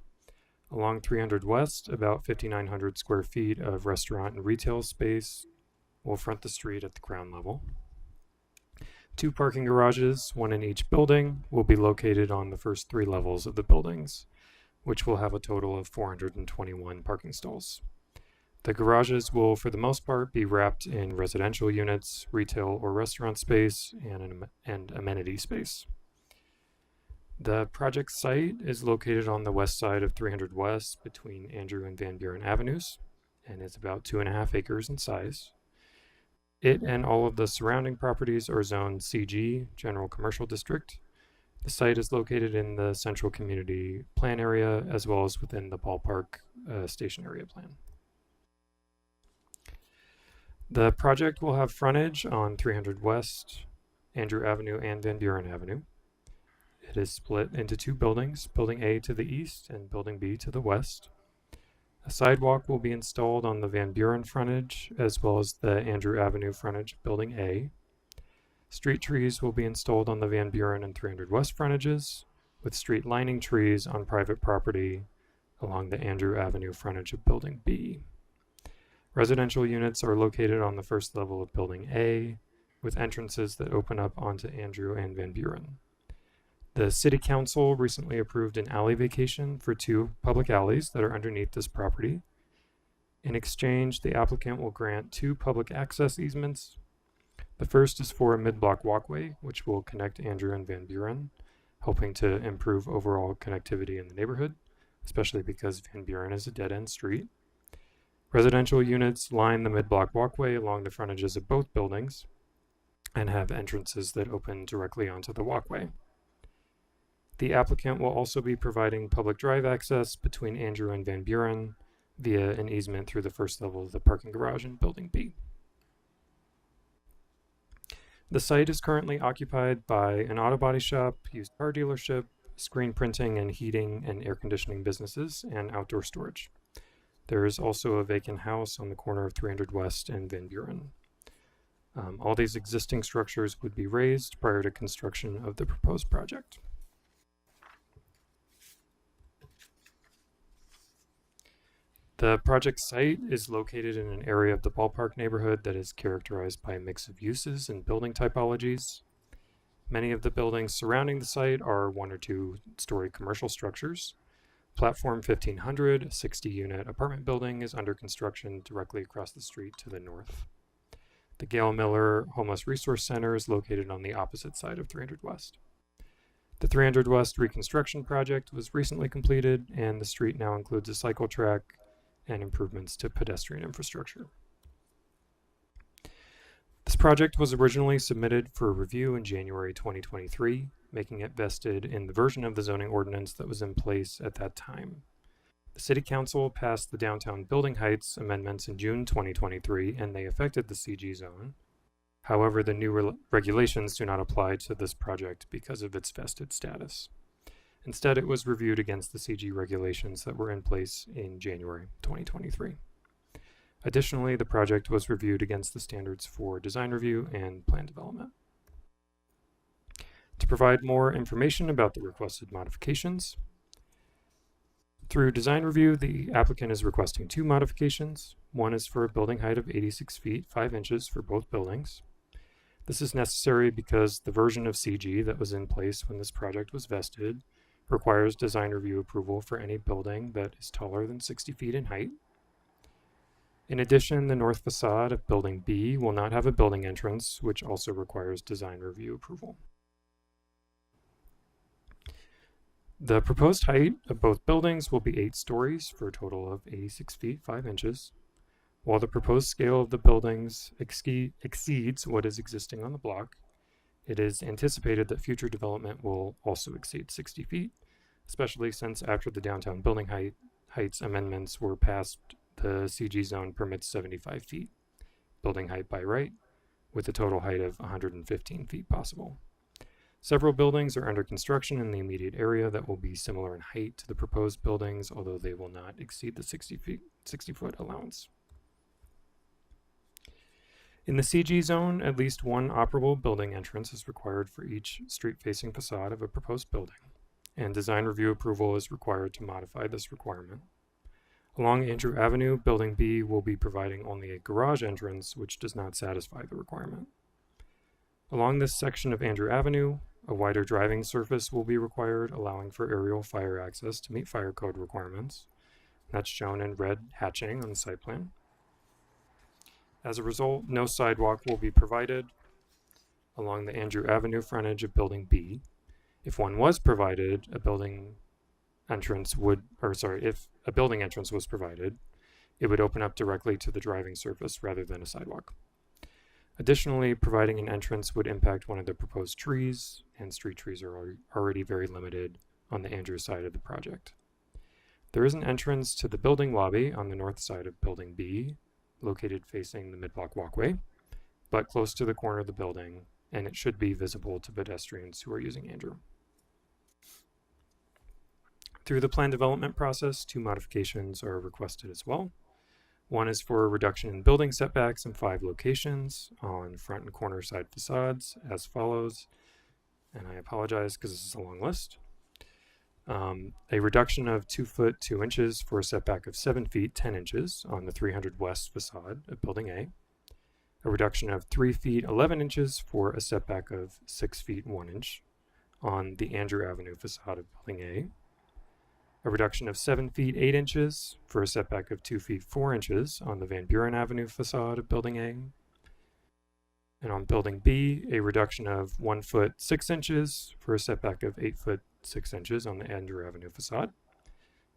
Along 300 West, about 5,900 square feet of restaurant and retail space will front the street at the ground level. 2 parking garages, 1 in each building, will be located on the first 3 levels of the buildings, which will have a total of 421 parking stalls. The garages will, for the most part, be wrapped in residential units, retail or restaurant space, and amenity space. The project site is located on the west side of 300 West between Andrew and Van Buren Avenues and is about 2.5 acres in size. It and all of the surrounding properties are zoned CG, General Commercial District. The site is located in the Central Community Plan area as well as within the Ballpark Station Area Plan. The project will have frontage on 300 West, Andrew Avenue, and Van Buren Avenue. It is split into 2 buildings, Building A to the east and Building B to the west. A sidewalk will be installed on the Van Buren frontage as well as the Andrew Avenue frontage, Building A. Street trees will be installed on the Van Buren and 300 West frontages, with street lining trees on private property along the Andrew Avenue frontage of Building B. Residential units are located on the first level of Building A, with entrances that open up onto Andrew and Van Buren. The City Council recently approved an alley vacation for 2 public alleys that are underneath this property. In exchange, the applicant will grant 2 public access easements. The first is for a mid-block walkway, which will connect Andrew and Van Buren, helping to improve overall connectivity in the neighborhood, especially because Van Buren is a dead-end street. Residential units line the mid-block walkway along the frontages of both buildings and have entrances that open directly onto the walkway. The applicant will also be providing public drive access between Andrew and Van Buren via an easement through the first level of the parking garage in Building B. The site is currently occupied by an auto body shop, used car dealership, screen printing and heating and air conditioning businesses, and outdoor storage. There is also a vacant house on the corner of 300 West and Van Buren. All these existing structures would be raised prior to construction of the proposed project. The project site is located in an area of the Ballpark neighborhood that is characterized by a mix of uses and building typologies. Many of the buildings surrounding the site are 1 or 2 story commercial structures. Platform 1500, a 60-unit apartment building, is under construction directly across the street to the north. The Gail Miller Homeless Resource Center is located on the opposite side of 300 West. The 300 West reconstruction project was recently completed, and the street now includes a cycle track and improvements to pedestrian infrastructure. This project was originally submitted for review in January 2023, making it vested in the version of the zoning ordinance that was in place at that time. The City Council passed the Downtown Building Heights amendments in June 2023, and they affected the CG zone. However, the new regulations do not apply to this project because of its vested status. Instead, it was reviewed against the CG regulations that were in place in January 2023. Additionally, the project was reviewed against the standards for design review and plan development. To provide more information about the requested modifications, through design review, the applicant is requesting 2 modifications. One is for a building height of 86 feet, 5 inches for both buildings. This is necessary because the version of CG that was in place when this project was vested requires design review approval for any building that is taller than 60 feet in height. In addition, the north facade of Building B will not have a building entrance, which also requires design review approval. The proposed height of both buildings will be 8 stories for a total of 86 feet, 5 inches. While the proposed scale of the buildings exceeds what is existing on the block, it is anticipated that future development will also exceed 60 feet, especially since after the downtown building heights amendments were passed, the CG zone permits 75 feet building height by right, with a total height of 115 feet possible. Several buildings are under construction in the immediate area that will be similar in height to the proposed buildings, although they will not exceed the 60-foot allowance. In the CG zone, at least one operable building entrance is required for each street-facing facade of a proposed building, and design review approval is required to modify this requirement. Along Andrew Avenue, Building B will be providing only a garage entrance, which does not satisfy the requirement. Along this section of Andrew Avenue, a wider driving surface will be required, allowing for aerial fire access to meet fire code requirements. That's shown in red hatching on the site plan. As a result, no sidewalk will be provided along the Andrew Avenue frontage of Building B. If one was provided, if a building entrance was provided, it would open up directly to the driving surface rather than a sidewalk. Additionally, providing an entrance would impact one of the proposed trees, and street trees are already very limited on the Andrew side of the project. There is an entrance to the building lobby on the north side of Building B, located facing the mid-block walkway, but close to the corner of the building, and it should be visible to pedestrians who are using Andrew. Through the plan development process, 2 modifications are requested as well. One is for a reduction in building setbacks in 5 locations on front and corner side facades as follows, and I apologize because this is a long list. A reduction of 2 foot 2 inches for a setback of 7 feet 10 inches on the 300 West facade of Building A. A reduction of 3 feet 11 inches for a setback of 6 feet 1 inch on the Andrew Avenue facade of Building A. A reduction of 7 feet 8 inches for a setback of 2 feet 4 inches on the Van Buren Avenue facade of Building A. And on Building B, a reduction of 1 foot 6 inches for a setback of 8 foot 6 inches on the Andrew Avenue facade,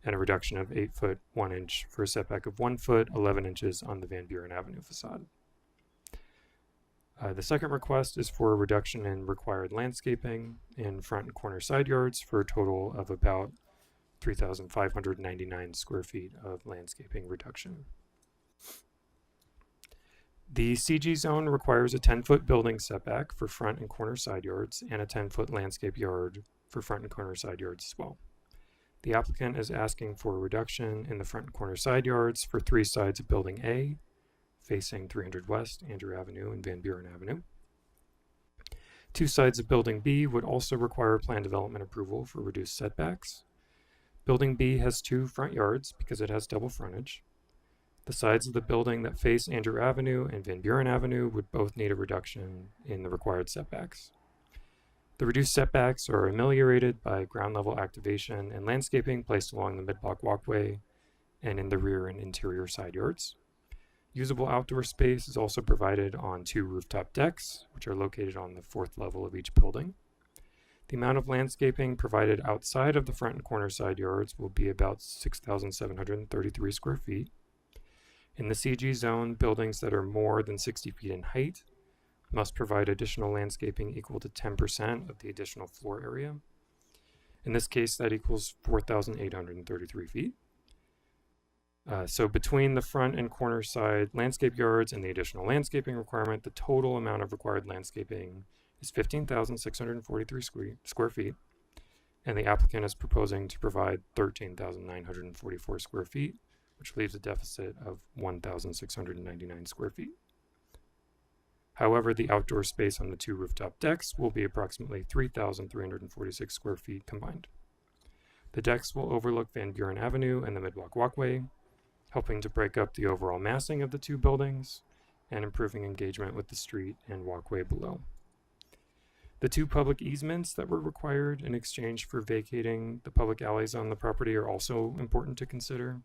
and a reduction of 8 foot 1 inch for a setback of 1 foot 11 inches on the Van Buren Avenue facade. The second request is for a reduction in required landscaping in front and corner side yards for a total of about 3,599 square feet of landscaping reduction. The CG zone requires a 10-foot building setback for front and corner side yards and a 10-foot landscape yard for front and corner side yards as well. The applicant is asking for a reduction in the front and corner side yards for 3 sides of Building A, facing 300 West, Andrew Avenue, and Van Buren Avenue. 2 sides of Building B would also require plan development approval for reduced setbacks. Building B has 2 front yards because it has double frontage. The sides of the building that face Andrew Avenue and Van Buren Avenue would both need a reduction in the required setbacks. The reduced setbacks are ameliorated by ground level activation and landscaping placed along the mid-block walkway and in the rear and interior side yards. Usable outdoor space is also provided on 2 rooftop decks, which are located on the 4th level of each building. The amount of landscaping provided outside of the front and corner side yards will be about 6,733 square feet. In the CG zone, buildings that are more than 60 feet in height must provide additional landscaping equal to 10% of the additional floor area. In this case, that equals 4,833 feet. So between the front and corner side landscape yards and the additional landscaping requirement, the total amount of required landscaping is 15,643 square feet, and the applicant is proposing to provide 13,944 square feet, which leaves a deficit of 1,699 square feet. However, the outdoor space on the two rooftop decks will be approximately 3,346 square feet combined. The decks will overlook Van Buren Avenue and the Midwalk Walkway, helping to break up the overall massing of the two buildings and improving engagement with the street and walkway below. The two public easements that were required in exchange for vacating the public alleys on the property are also important to consider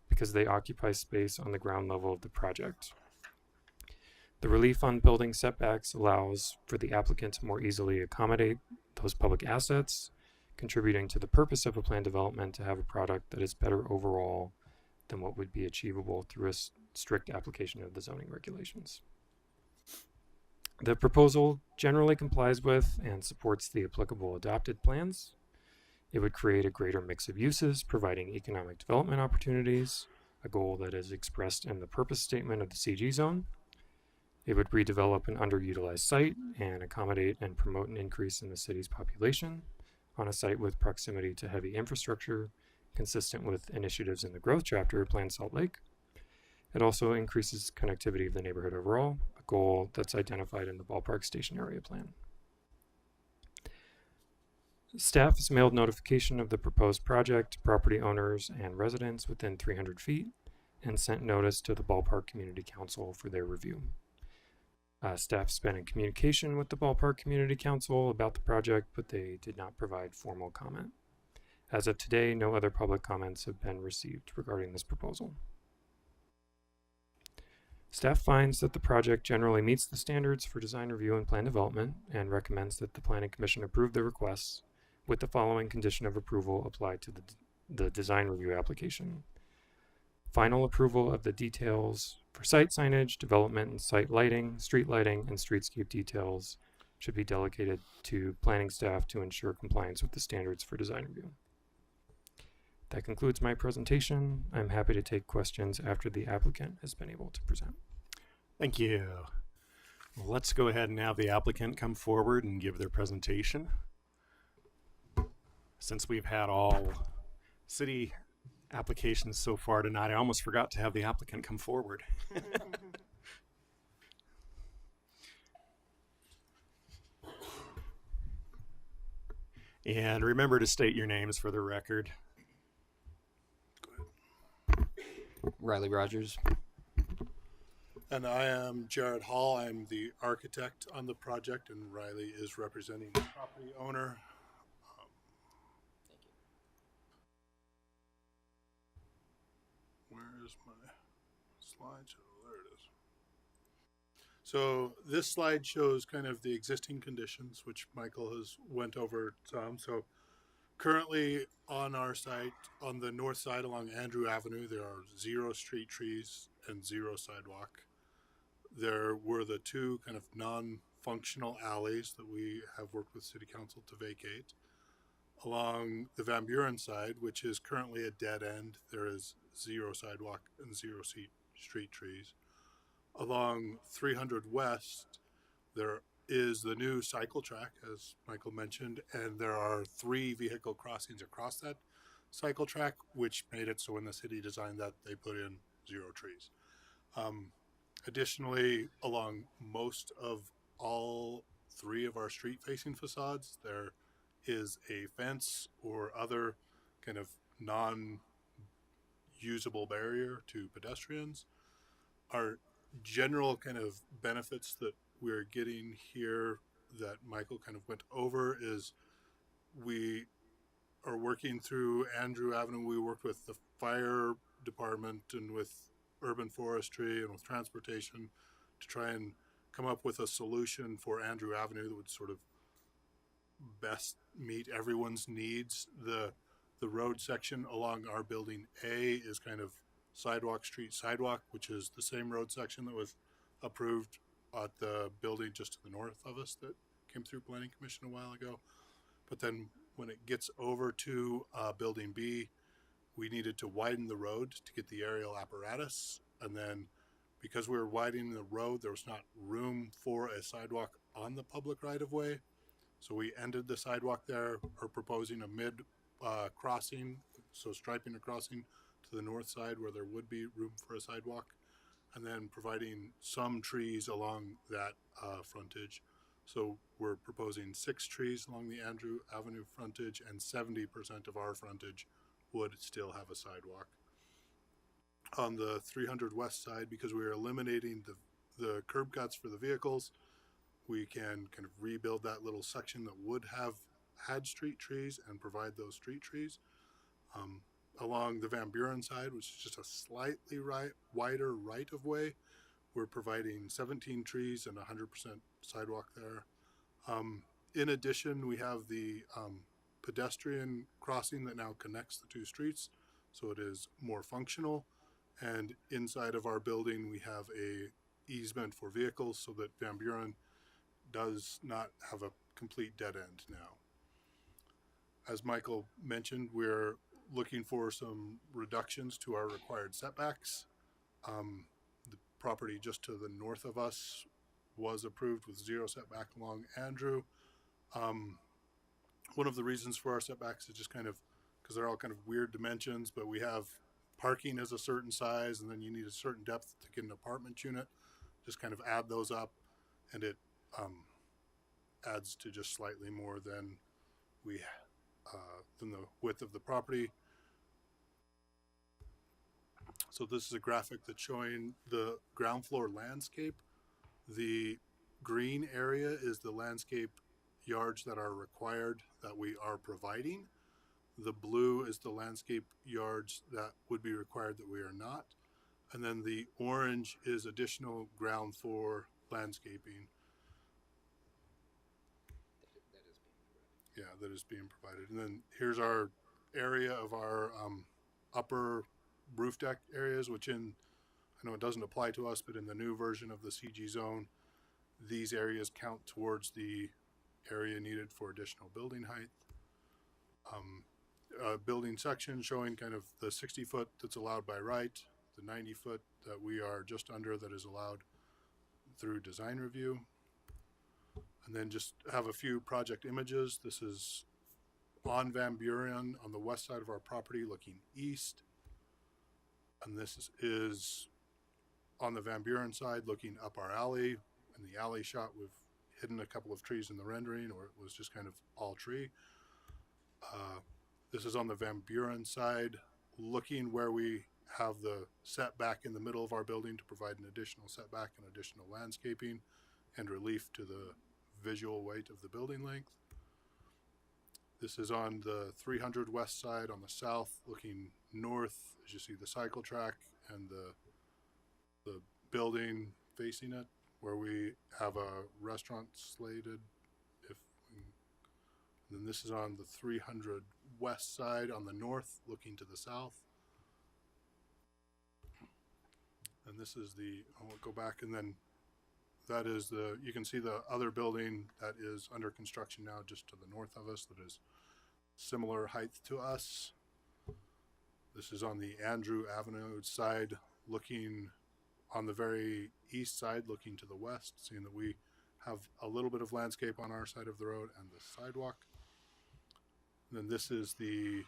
because they occupy space on the ground level of the project. The relief on building setbacks allows for the applicant to more easily accommodate those public assets, contributing to the purpose of a planned development to have a product that is better overall than what would be achievable through a strict application of the zoning regulations. The proposal generally complies with and supports the applicable adopted plans. It would create a greater mix of uses, providing economic development opportunities, a goal that is expressed in the purpose statement of the CG zone. It would redevelop an underutilized site and accommodate and promote an increase in the city's population on a site with proximity to heavy infrastructure, consistent with initiatives in the growth chapter of Plan Salt Lake. It also increases connectivity of the neighborhood overall, a goal that's identified in the Ballpark Station Area Plan. Staff has mailed notification of the proposed project to property owners and residents within 300 feet and sent notice to the Ballpark Community Council for their review. Staff's been in communication with the Ballpark Community Council about the project, but they did not provide formal comment. As of today, no other public comments have been received regarding this proposal. Staff finds that the project generally meets the standards for design review and plan development and recommends that the Planning Commission approve the requests with the following condition of approval applied to the design review application. Final approval of the details for site signage, development and site lighting, street lighting, and streetscape details should be delegated to planning staff to ensure compliance with the standards for design review. That concludes my presentation. I'm happy to take questions after the applicant has been able to present. Thank you. Well, let's go ahead and have the applicant come forward and give their presentation. Since we've had all city applications so far tonight, I almost forgot to have the applicant come forward. And remember to state your names for the record. Riley Rogers. And I am Jared Hall. I'm the architect on the project, and Riley is representing the property owner. Where is my slideshow? There it is. So this slide shows kind of the existing conditions, which Michael has went over some. So currently on our site, on the north side along Andrew Avenue, there are 0 street trees and 0 sidewalk. There were the two kind of non-functional alleys that we have worked with City Council to vacate. Along the Van Buren side, which is currently a dead end, there is 0 sidewalk and 0 street trees. Along 300 West, there is the new cycle track, as Michael mentioned, and there are 3 vehicle crossings across that cycle track, which made it so when the city designed that, they put in 0 trees. Additionally, along most of all 3 of our street-facing facades, there is a fence or other kind of non-usable barrier to pedestrians. Our general kind of benefits that we're getting here that Michael kind of went over is we are working through Andrew Avenue. We worked with the fire department and with urban forestry and with transportation to try and come up with a solution for Andrew Avenue that would sort of best meet everyone's needs. The road section along our building A is kind of sidewalk, street, sidewalk, which is the same road section that was approved at the building just to the north of us that came through Planning Commission a while ago. But then when it gets over to building B, we needed to widen the road to get the aerial apparatus. And then because we were widening the road, there was not room for a sidewalk on the public right of way. So we ended the sidewalk there, or proposing a mid crossing, so striping a crossing to the north side where there would be room for a sidewalk, and then providing some trees along that frontage. So we're proposing 6 trees along the Andrew Avenue frontage, and 70% of our frontage would still have a sidewalk. On the 300 west side, because we are eliminating the curb cuts for the vehicles, we can kind of rebuild that little section that would have had street trees and provide those street trees. Along the Van Buren side, which is just a slightly wider right of way, we're providing 17 trees and 100% sidewalk there. In addition, we have the pedestrian crossing that now connects the 2 streets, so it is more functional. And inside of our building, we have a easement for vehicles so that Van Buren does not have a complete dead end now. As Michael mentioned, we're looking for some reductions to our required setbacks. The property just to the north of us was approved with 0 setback along Andrew. One of the reasons for our setbacks is just kind of because they're all kind of weird dimensions, but we have parking is a certain size, and then you need a certain depth to get an apartment unit. Just kind of add those up, and it adds to just slightly more than than the width of the property. So this is a graphic that's showing the ground floor landscape. The green area is the landscape yards that are required that we are providing. The blue is the landscape yards that would be required that we are not. And then the orange is additional ground floor landscaping. Yeah, that is being provided. And then here's our area of our upper roof deck areas, which I know it doesn't apply to us, but in the new version of the CG zone, these areas count towards the area needed for additional building height. Building section showing kind of the 60 foot that's allowed by right, the 90 foot that we are just under that is allowed through design review. And then just have a few project images. This is on Van Buren on the west side of our property looking east. And this is on the Van Buren side looking up our alley. In the alley shot, we've hidden a couple of trees in the rendering, or it was just kind of all tree. This is on the Van Buren side looking where we have the setback in the middle of our building to provide an additional setback and additional landscaping and relief to the visual weight of the building length. This is on the 300 west side on the south looking north, as you see the cycle track and the building facing it, where we have a restaurant slated. And then this is on the 300 west side on the north looking to the south. And this is I'll go back, and then that is you can see the other building that is under construction now just to the north of us that is similar height to us. This is on the Andrew Avenue side looking on the very east side looking to the west, seeing that we have a little bit of landscape on our side of the road and the sidewalk. And then this is the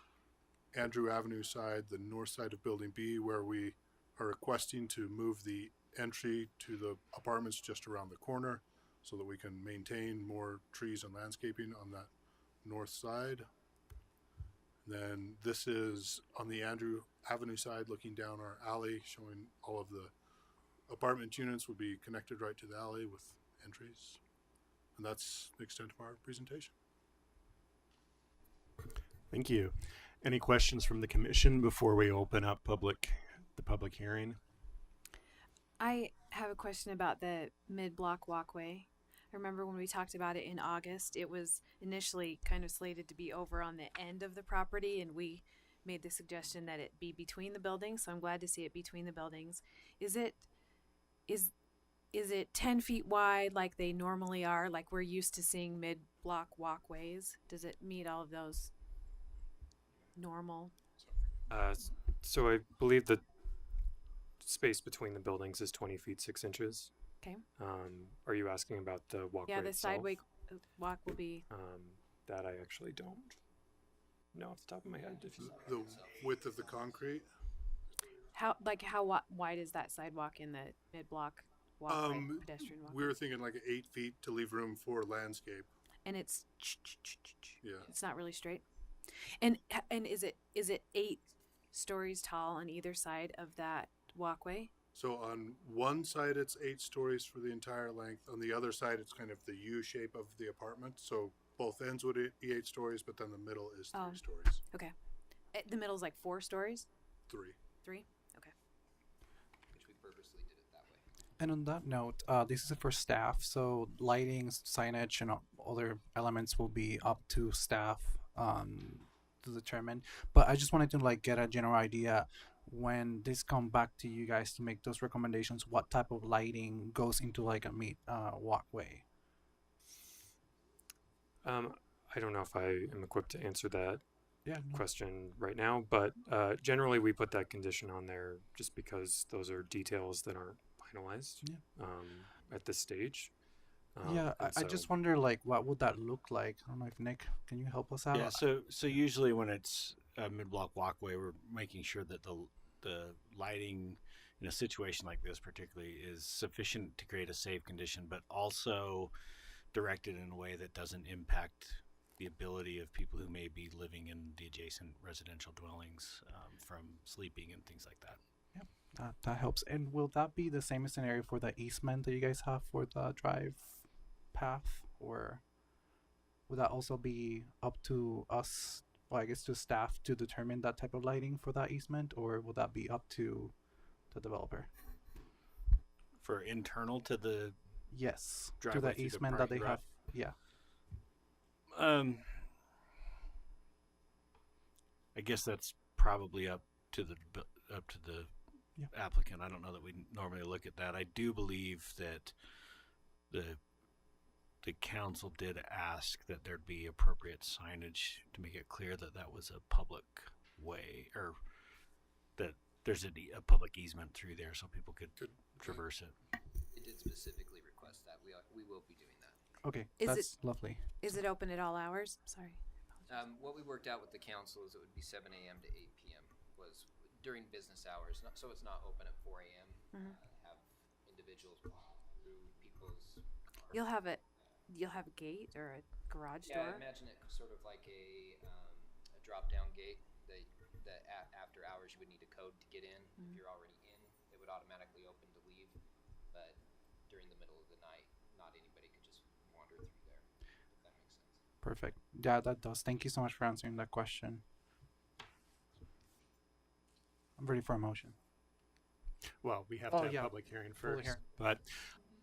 Andrew Avenue side, the north side of building B, where we are requesting to move the entry to the apartments just around the corner so that we can maintain more trees and landscaping on that north side. And then this is on the Andrew Avenue side looking down our alley, showing all of the apartment units will be connected right to the alley with entries. And that's the extent of our presentation. Thank you. Any questions from the commission before we open up the public hearing? I have a question about the mid-block walkway. I remember when we talked about it in August, it was initially kind of slated to be over on the end of the property, and we made the suggestion that it be between the buildings. So I'm glad to see it between the buildings. Is it 10 feet wide like they normally are, like we're used to seeing mid-block walkways? Does it meet all of those normal? So I believe the space between the buildings is 20 feet 6 inches. Okay. Are you asking about the walkway? Yeah, the itself? sideway walk will be. That I actually don't know off the top of my head. If you The width of the concrete. How wide is that sidewalk in the mid-block walkway, pedestrian walkway? We were thinking like 8 feet to leave room for landscape. And it's Yeah. it's not really straight. And is it 8 stories tall on either side of that walkway? So on one side it's 8 stories for the entire length. On the other side it's kind of the U shape of the apartment. So both ends would be 8 stories, but then the middle is 3 stories. Okay. The middle's like 4 stories? 3. 3? Okay. Which we purposely did it that way. And on that note, this is for staff, so lighting, signage, and other elements will be up to staff to determine. But I just wanted to like get a general idea when this come back to you guys to make those recommendations. What type of lighting goes into like a walkway? I don't know if I am equipped to answer that no. question right now, but generally we put that condition on there just because those are details that aren't finalized at this stage. I just wonder like what would that look like? I don't know if Nick, can you help us out? Yeah, so usually when it's a mid-block walkway, we're making sure that the lighting in a situation like this particularly is sufficient to create a safe condition, but also directed in a way that doesn't impact the ability of people who may be living in the adjacent residential dwellings from sleeping and things like that. That helps. And will that be the same scenario for the easement that you guys have for the drive path, or would that also be up to us, well, I guess to staff, to determine that type of lighting for that easement, or will that be up to the developer? For internal to the yes, to driveway the through easement that they parking have. garage? Yeah. I guess that's probably up to the applicant. I don't know that we normally look at that. I do believe that the council did ask that there'd be appropriate signage to make it clear that that was a public way, or that there's a public easement through there so people could traverse it. It did specifically request that. We will be doing that. Okay, Is that's lovely. Is it open at all hours? Sorry. What we worked out with the council is it would be 7 a.m. to 8 p.m. was during business hours, so it's not open at 4 a.m. Have individuals walk through people's. You'll have a gate or a garage door? Yeah, I imagine it sort of like a drop-down gate that after hours you would need a code to get in. If you're already in, it would automatically open to leave. But during the middle of the night, not anybody could just wander through there. If that makes sense. Perfect. Yeah, that does. Thank you so much for answering that question. I'm ready for a motion. Well, we have to have yeah. public hearing Fully first. hearing. But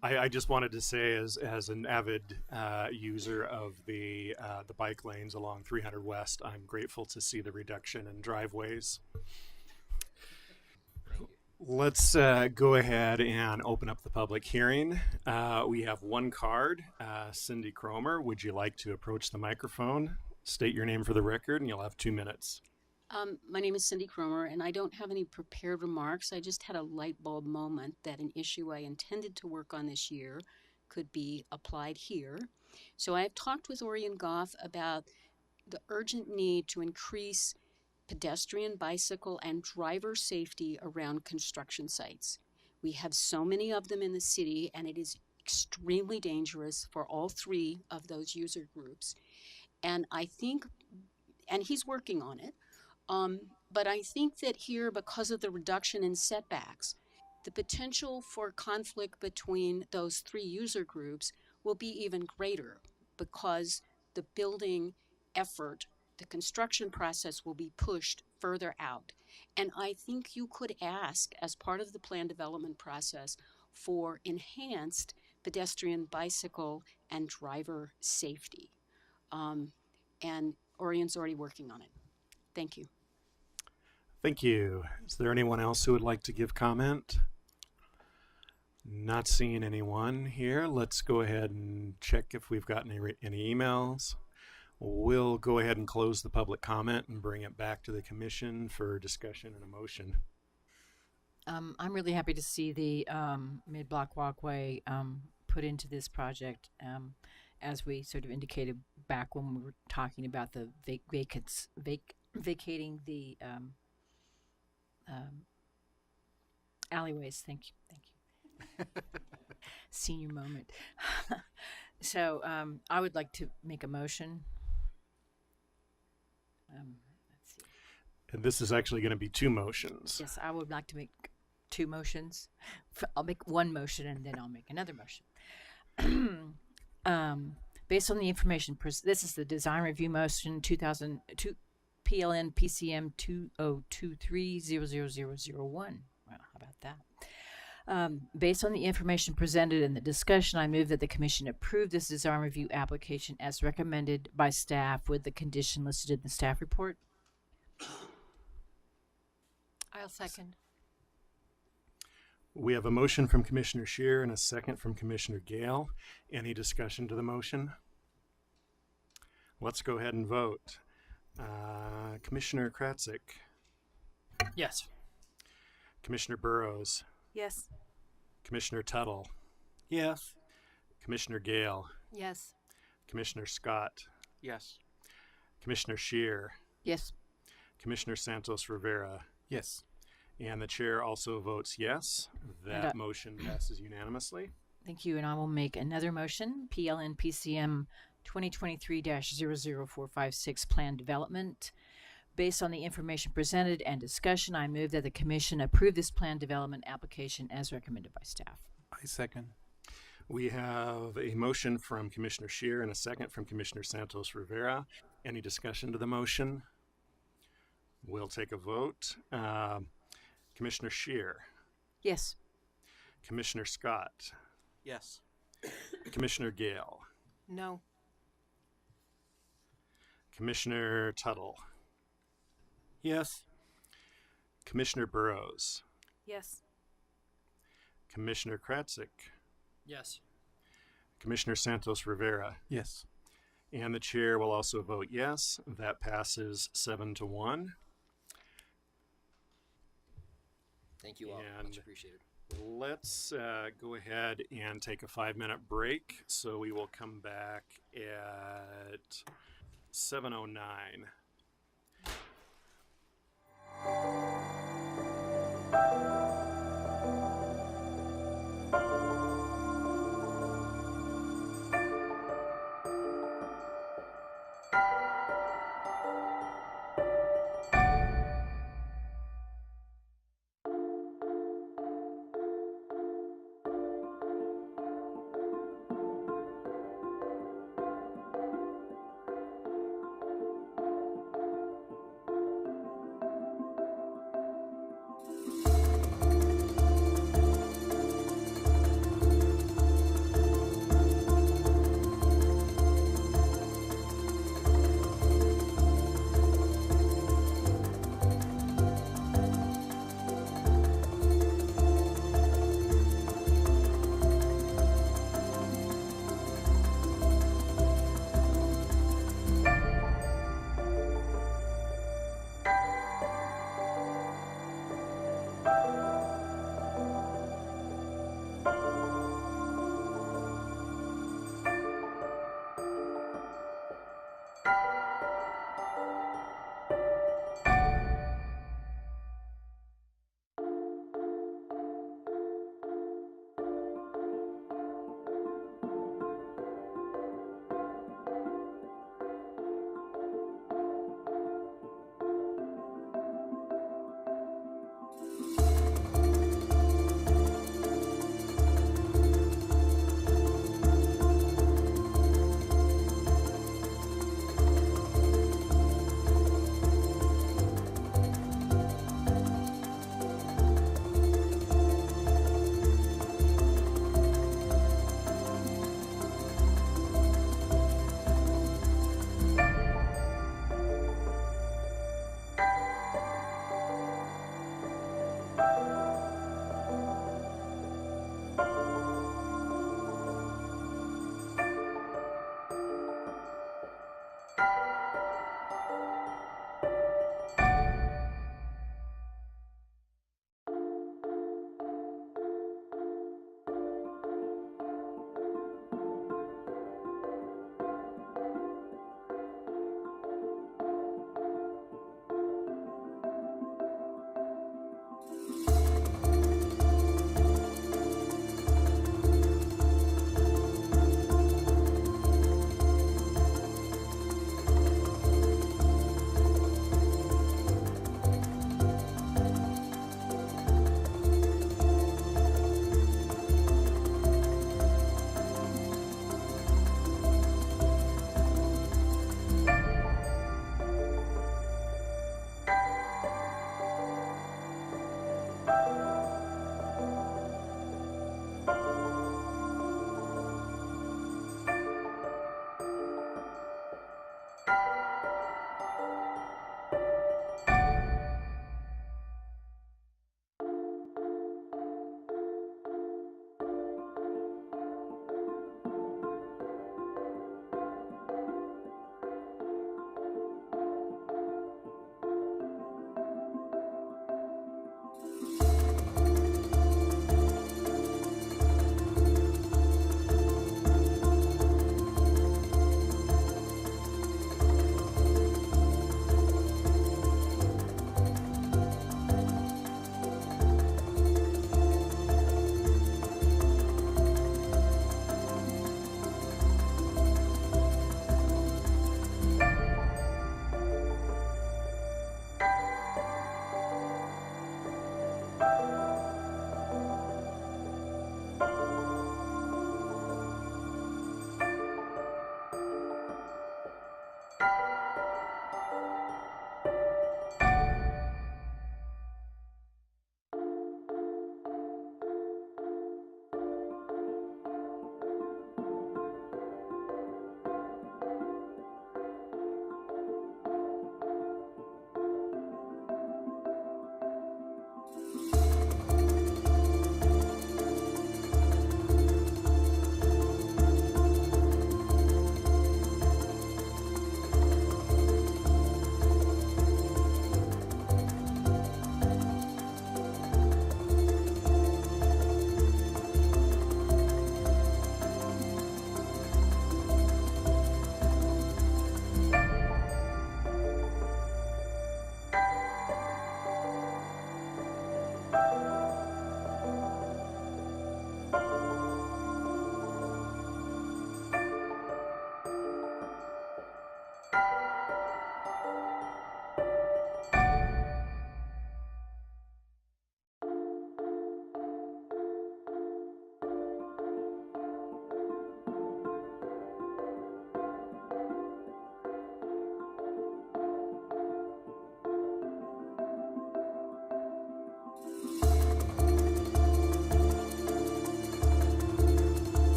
I just wanted to say, as an avid user of the bike lanes along 300 West, I'm grateful to see the reduction in driveways. Let's go ahead and open up the public hearing. We have one card. Cindy Cromer, would you like to approach the microphone? State your name for the record, and you'll have 2 minutes. My name is Cindy Cromer, and I don't have any prepared remarks. I just had a light bulb moment that an issue I intended to work on this year could be applied here. So I have talked with Orion Goff about the urgent need to increase pedestrian, bicycle, and driver safety around construction sites. We have so many of them in the city, and it is extremely dangerous for all 3 of those user groups. And I think, and he's working on it, but I think that here, because of the reduction in setbacks, the potential for conflict between those 3 user groups will be even greater, because the building effort, the construction process will be pushed further out. And I think you could ask, as part of the plan development process, for enhanced pedestrian, bicycle, and driver safety. And Orion's already working on it. Thank you. Thank you. Is there anyone else who would like to give comment? Not seeing anyone here. Let's go ahead and check if we've got any emails. We'll go ahead and close the public comment and bring it back to the commission for discussion and a motion. I'm really happy to see the mid-block walkway put into this project, as we sort of indicated back when we were talking about the vacating the alleyways. Thank you. Senior moment. So I would like to make a motion. Let's see. And this is actually going to be two motions. Yes, I would like to make two motions. I'll make one motion and then I'll make another motion. Based on the information, this is the design review motion 2002 PLN PCM 2023-00001. Well, how about that? Based on the information presented in the discussion, I move that the Commission approve this design review application as recommended by staff with the condition listed in the staff report. I'll second. We have a motion from Commissioner Scheer and a second from Commissioner Gale. Any discussion to the motion? Let's go ahead and vote. Commissioner Kratzik. Yes. Commissioner Burrows. Yes. Commissioner Tuttle. Yes. Commissioner Gale. Yes. Commissioner Scott. Yes. Commissioner Scheer. Yes. Commissioner Santos Rivera. Yes. And the chair also votes yes. That motion passes unanimously. Thank you, and I will make another motion, PLN PCM 2023-00456 Plan Development. Based on the information presented and discussion, I move that the Commission approve this plan development application as recommended by staff. I second. We have a motion from Commissioner Scheer and a second from Commissioner Santos Rivera. Any discussion to the motion? We'll take a vote. Commissioner Scheer. Yes. Commissioner Scott. Yes. Commissioner Gale. No. Commissioner Tuttle. Yes. Commissioner Burrows. Yes. Commissioner Kratzik. Yes. Commissioner Santos Rivera. Yes. And the chair will also vote yes. That passes 7-1. Thank you all. And Much appreciated. let's go ahead and take a 5-minute break. So we will come back at 7:09.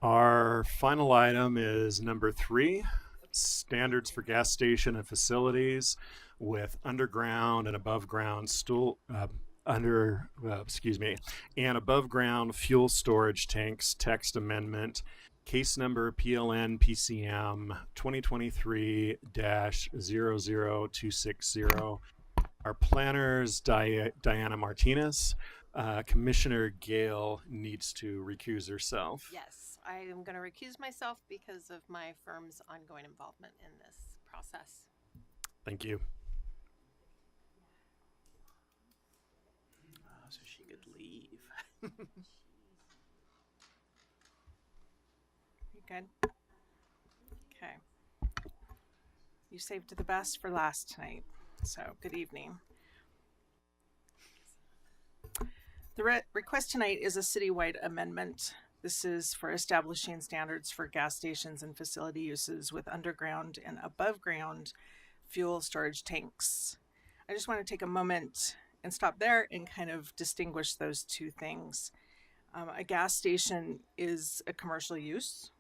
Our final item is number 3, standards for gas station and facilities with underground and above ground and above ground fuel storage tanks. Text amendment, case number PLN PCM 2023-00260. Our planners, Diana Martinez. Commissioner Gale needs to recuse herself. Yes, I am going to recuse myself because of my firm's ongoing involvement in this process. Thank you. So she could leave. You good? Okay. You saved the best for last tonight. So, good evening. The request tonight is a citywide amendment. This is for establishing standards for gas stations and facility uses with underground and above ground fuel storage tanks. I just want to take a moment and stop there and kind of distinguish those two things. A gas station is a commercial use.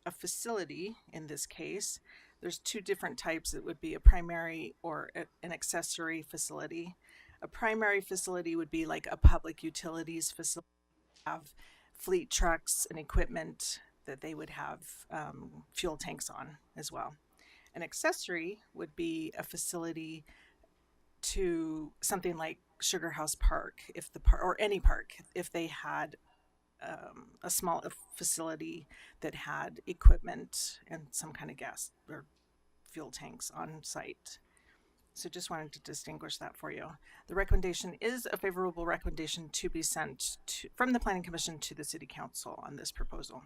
A facility, in this case, there's 2 different types. It would be a primary or an accessory facility. A primary facility would be like a public utilities facility, have fleet trucks and equipment that they would have fuel tanks on as well. An accessory would be a facility to something like Sugar House Park, if the park or any park, if they had a small facility that had equipment and some kind of gas or fuel tanks on site. So just wanted to distinguish that for you. The recommendation is a favorable recommendation to be sent from the Planning Commission to the City Council on this proposal.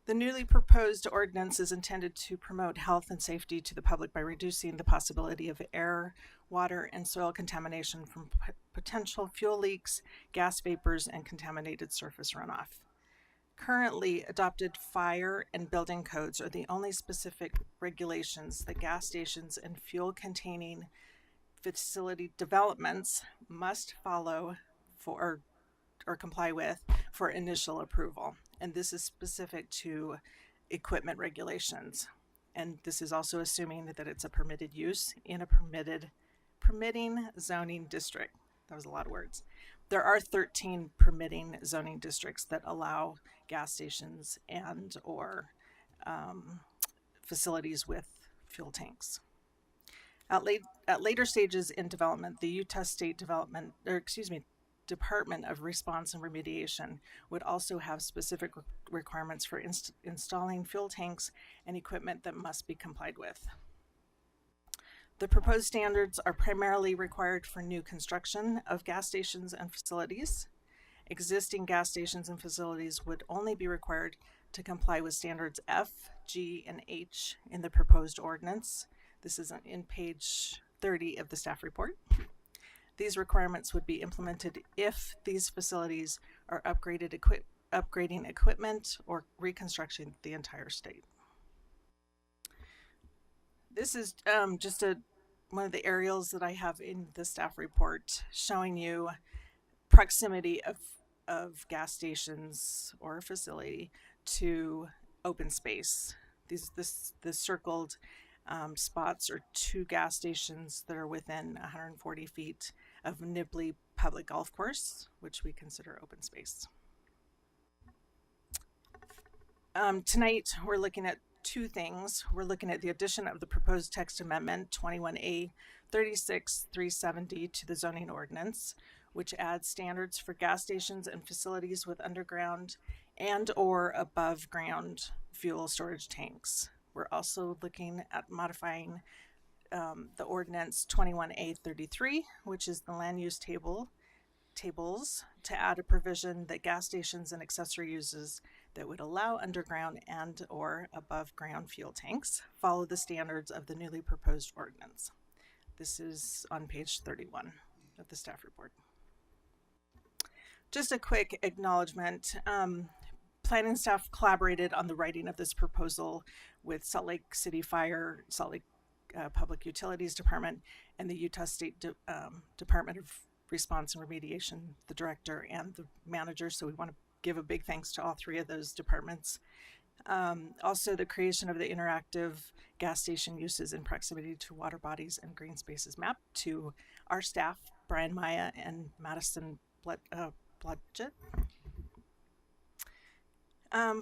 The newly proposed ordinance is intended to promote health and safety to the public by reducing the possibility of air, water, and soil contamination from potential fuel leaks, gas vapors, and contaminated surface runoff. Currently, adopted fire and building codes are the only specific regulations that gas stations and fuel-containing facility developments must follow for or comply with for initial approval. And this is specific to equipment regulations. And this is also assuming that it's a permitted use in a permitting zoning district. That was a lot of words. There are 13 permitting zoning districts that allow gas stations and or facilities with fuel tanks. At later stages in development, the Utah State Department of Response and Remediation would also have specific requirements for installing fuel tanks and equipment that must be complied with. The proposed standards are primarily required for new construction of gas stations and facilities. Existing gas stations and facilities would only be required to comply with standards F, G, and H in the proposed ordinance. This is in page 30 of the staff report. These requirements would be implemented if these facilities are upgrading equipment or reconstructing the entire state. This is just one of the aerials that I have in the staff report showing you proximity of gas stations or a facility to open space. The circled spots are 2 gas stations that are within 140 feet of Nibley Public Golf Course, which we consider open space. Tonight, we're looking at 2 things. We're looking at the addition of the proposed text amendment 21A 36370 to the zoning ordinance, which adds standards for gas stations and facilities with underground and or above ground fuel storage tanks. We're also looking at modifying the ordinance 21A33, which is the land use tables, to add a provision that gas stations and accessory uses that would allow underground and or above ground fuel tanks follow the standards of the newly proposed ordinance. This is on page 31 of the staff report. Just a quick acknowledgement. Planning staff collaborated on the writing of this proposal with Salt Lake City Fire, Salt Lake Public Utilities Department, and the Utah State Department of response and remediation, the director and the manager. So we want to give a big thanks to all three of those departments. Also, the creation of the interactive gas station uses in proximity to water bodies and green spaces map to our staff, Brian Maya and Madison Bludgett.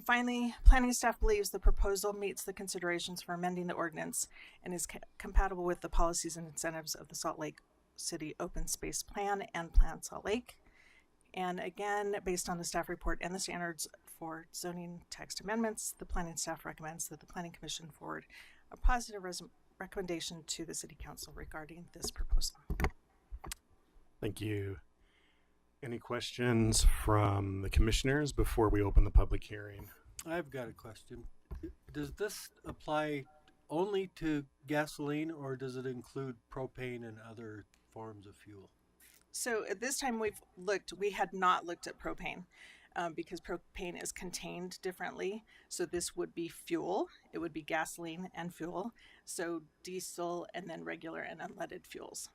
Finally, planning staff believes the proposal meets the considerations for amending the ordinance and is compatible with the policies and incentives of the Salt Lake City Open Space Plan and Plan Salt Lake. And again, based on the staff report and the standards for zoning text amendments, the planning staff recommends that the Planning Commission forward a positive recommendation to the City Council regarding this proposal. Thank you. Any questions from the commissioners before we open the public hearing? I've got a question. Does this apply only to gasoline, or does it include propane and other forms of fuel? So at this time we had not looked at propane because propane is contained differently. So this would be fuel. It would be gasoline and fuel. So diesel and then regular and unleaded fuels.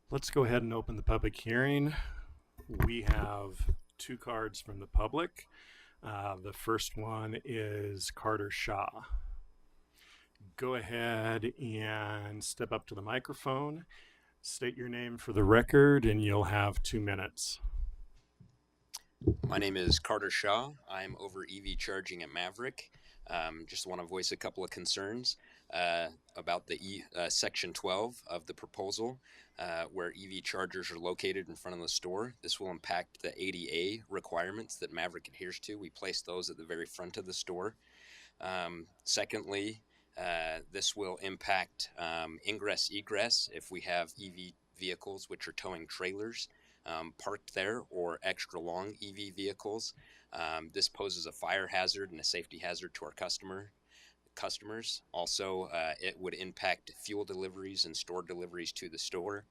Let's go ahead and open the public hearing. We have 2 cards from the public. The first one is Carter Shaw. Go ahead and step up to the microphone, state your name for the record, and you'll have 2 minutes. My name is Carter Shaw. I'm over EV charging at Maverick. Just want to voice a couple of concerns about the Section 12 of the proposal, where EV chargers are located in front of the store. This will impact the ADA requirements that Maverick adheres to. We place those at the very front of the store. Secondly, this will impact ingress-egress if we have EV vehicles which are towing trailers parked there, or extra long EV vehicles. This poses a fire hazard and a safety hazard to our customers. Also, it would impact fuel deliveries and store deliveries to the store.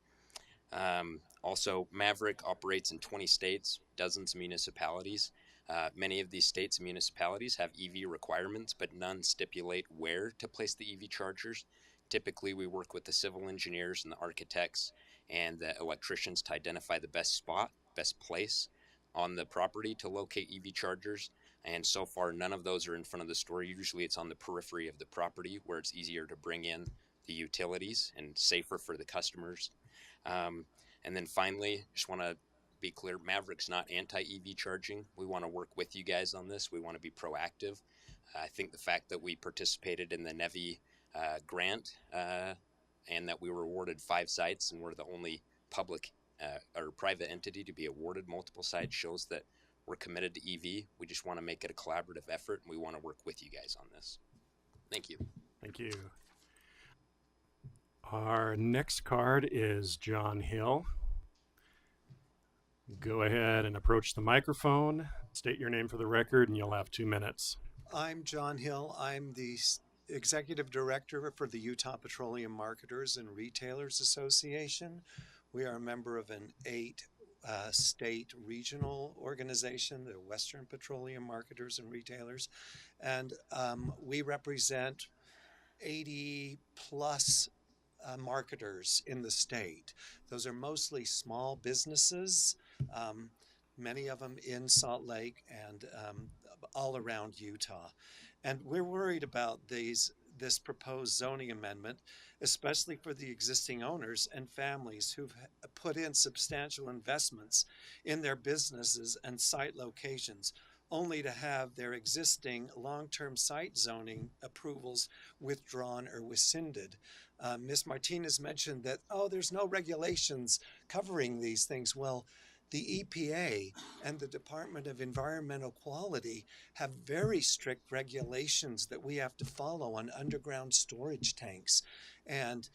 Also, Maverick operates in 20 states, dozens of municipalities. Many of these states and municipalities have EV requirements, but none stipulate where to place the EV chargers. Typically, we work with the civil engineers and the architects and the electricians to identify the best spot, best place on the property to locate EV chargers. And so far, none of those are in front of the store. Usually it's on the periphery of the property where it's easier to bring in the utilities and safer for the customers. And then finally, just want to be clear, Maverick's not anti-EV charging. We want to work with you guys on this. We want to be proactive. I think the fact that we participated in the NEVI grant and that we were awarded 5 sites and we're the only public or private entity to be awarded multiple sites shows that we're committed to EV. We just want to make it a collaborative effort, and we want to work with you guys on this. Thank you. Thank you. Our next card is John Hill. Go ahead and approach the microphone, state your name for the record, and you'll have 2 minutes. I'm John Hill. I'm the Executive Director for the Utah Petroleum Marketers and Retailers Association. We are a member of an 8-state regional organization, the Western Petroleum Marketers and Retailers, and we represent 80 plus marketers in the state. Those are mostly small businesses, many of them in Salt Lake and all around Utah. And we're worried about this proposed zoning amendment, especially for the existing owners and families who've put in substantial investments in their businesses and site locations, only to have their existing long-term site zoning approvals withdrawn or rescinded. Ms. Martinez mentioned that, there's no regulations covering these things. Well, the EPA and the Department of Environmental Quality have very strict regulations that we have to follow on underground storage tanks and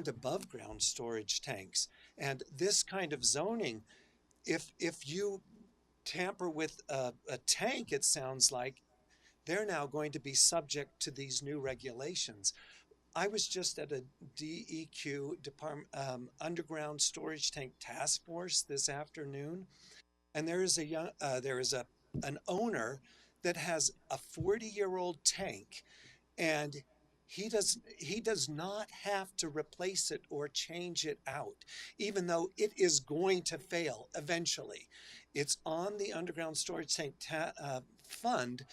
above ground storage tanks. And this kind of zoning, if you tamper with a tank, it sounds like they're now going to be subject to these new regulations. I was just at a DEQ underground storage tank task force this afternoon, and there is an owner that has a 40-year-old tank, and He does not have to replace it or change it out, even though it is going to fail eventually. It's on the underground storage tank fund,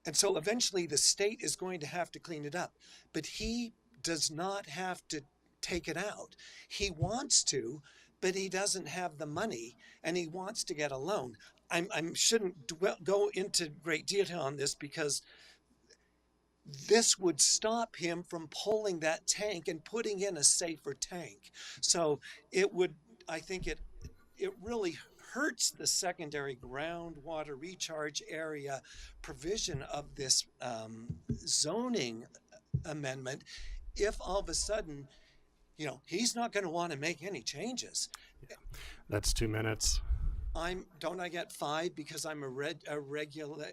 and so eventually the state is going to have to clean it up. But he does not have to take it out. He wants to, but he doesn't have the money, and he wants to get a loan. I shouldn't go into great detail on this because this would stop him from pulling that tank and putting in a safer tank. So it would, I think it really hurts the secondary groundwater recharge area provision of this zoning amendment if all of a sudden, he's not going to want to make any changes. Yeah. That's 2 minutes. Don't I get 5 because I'm a regular?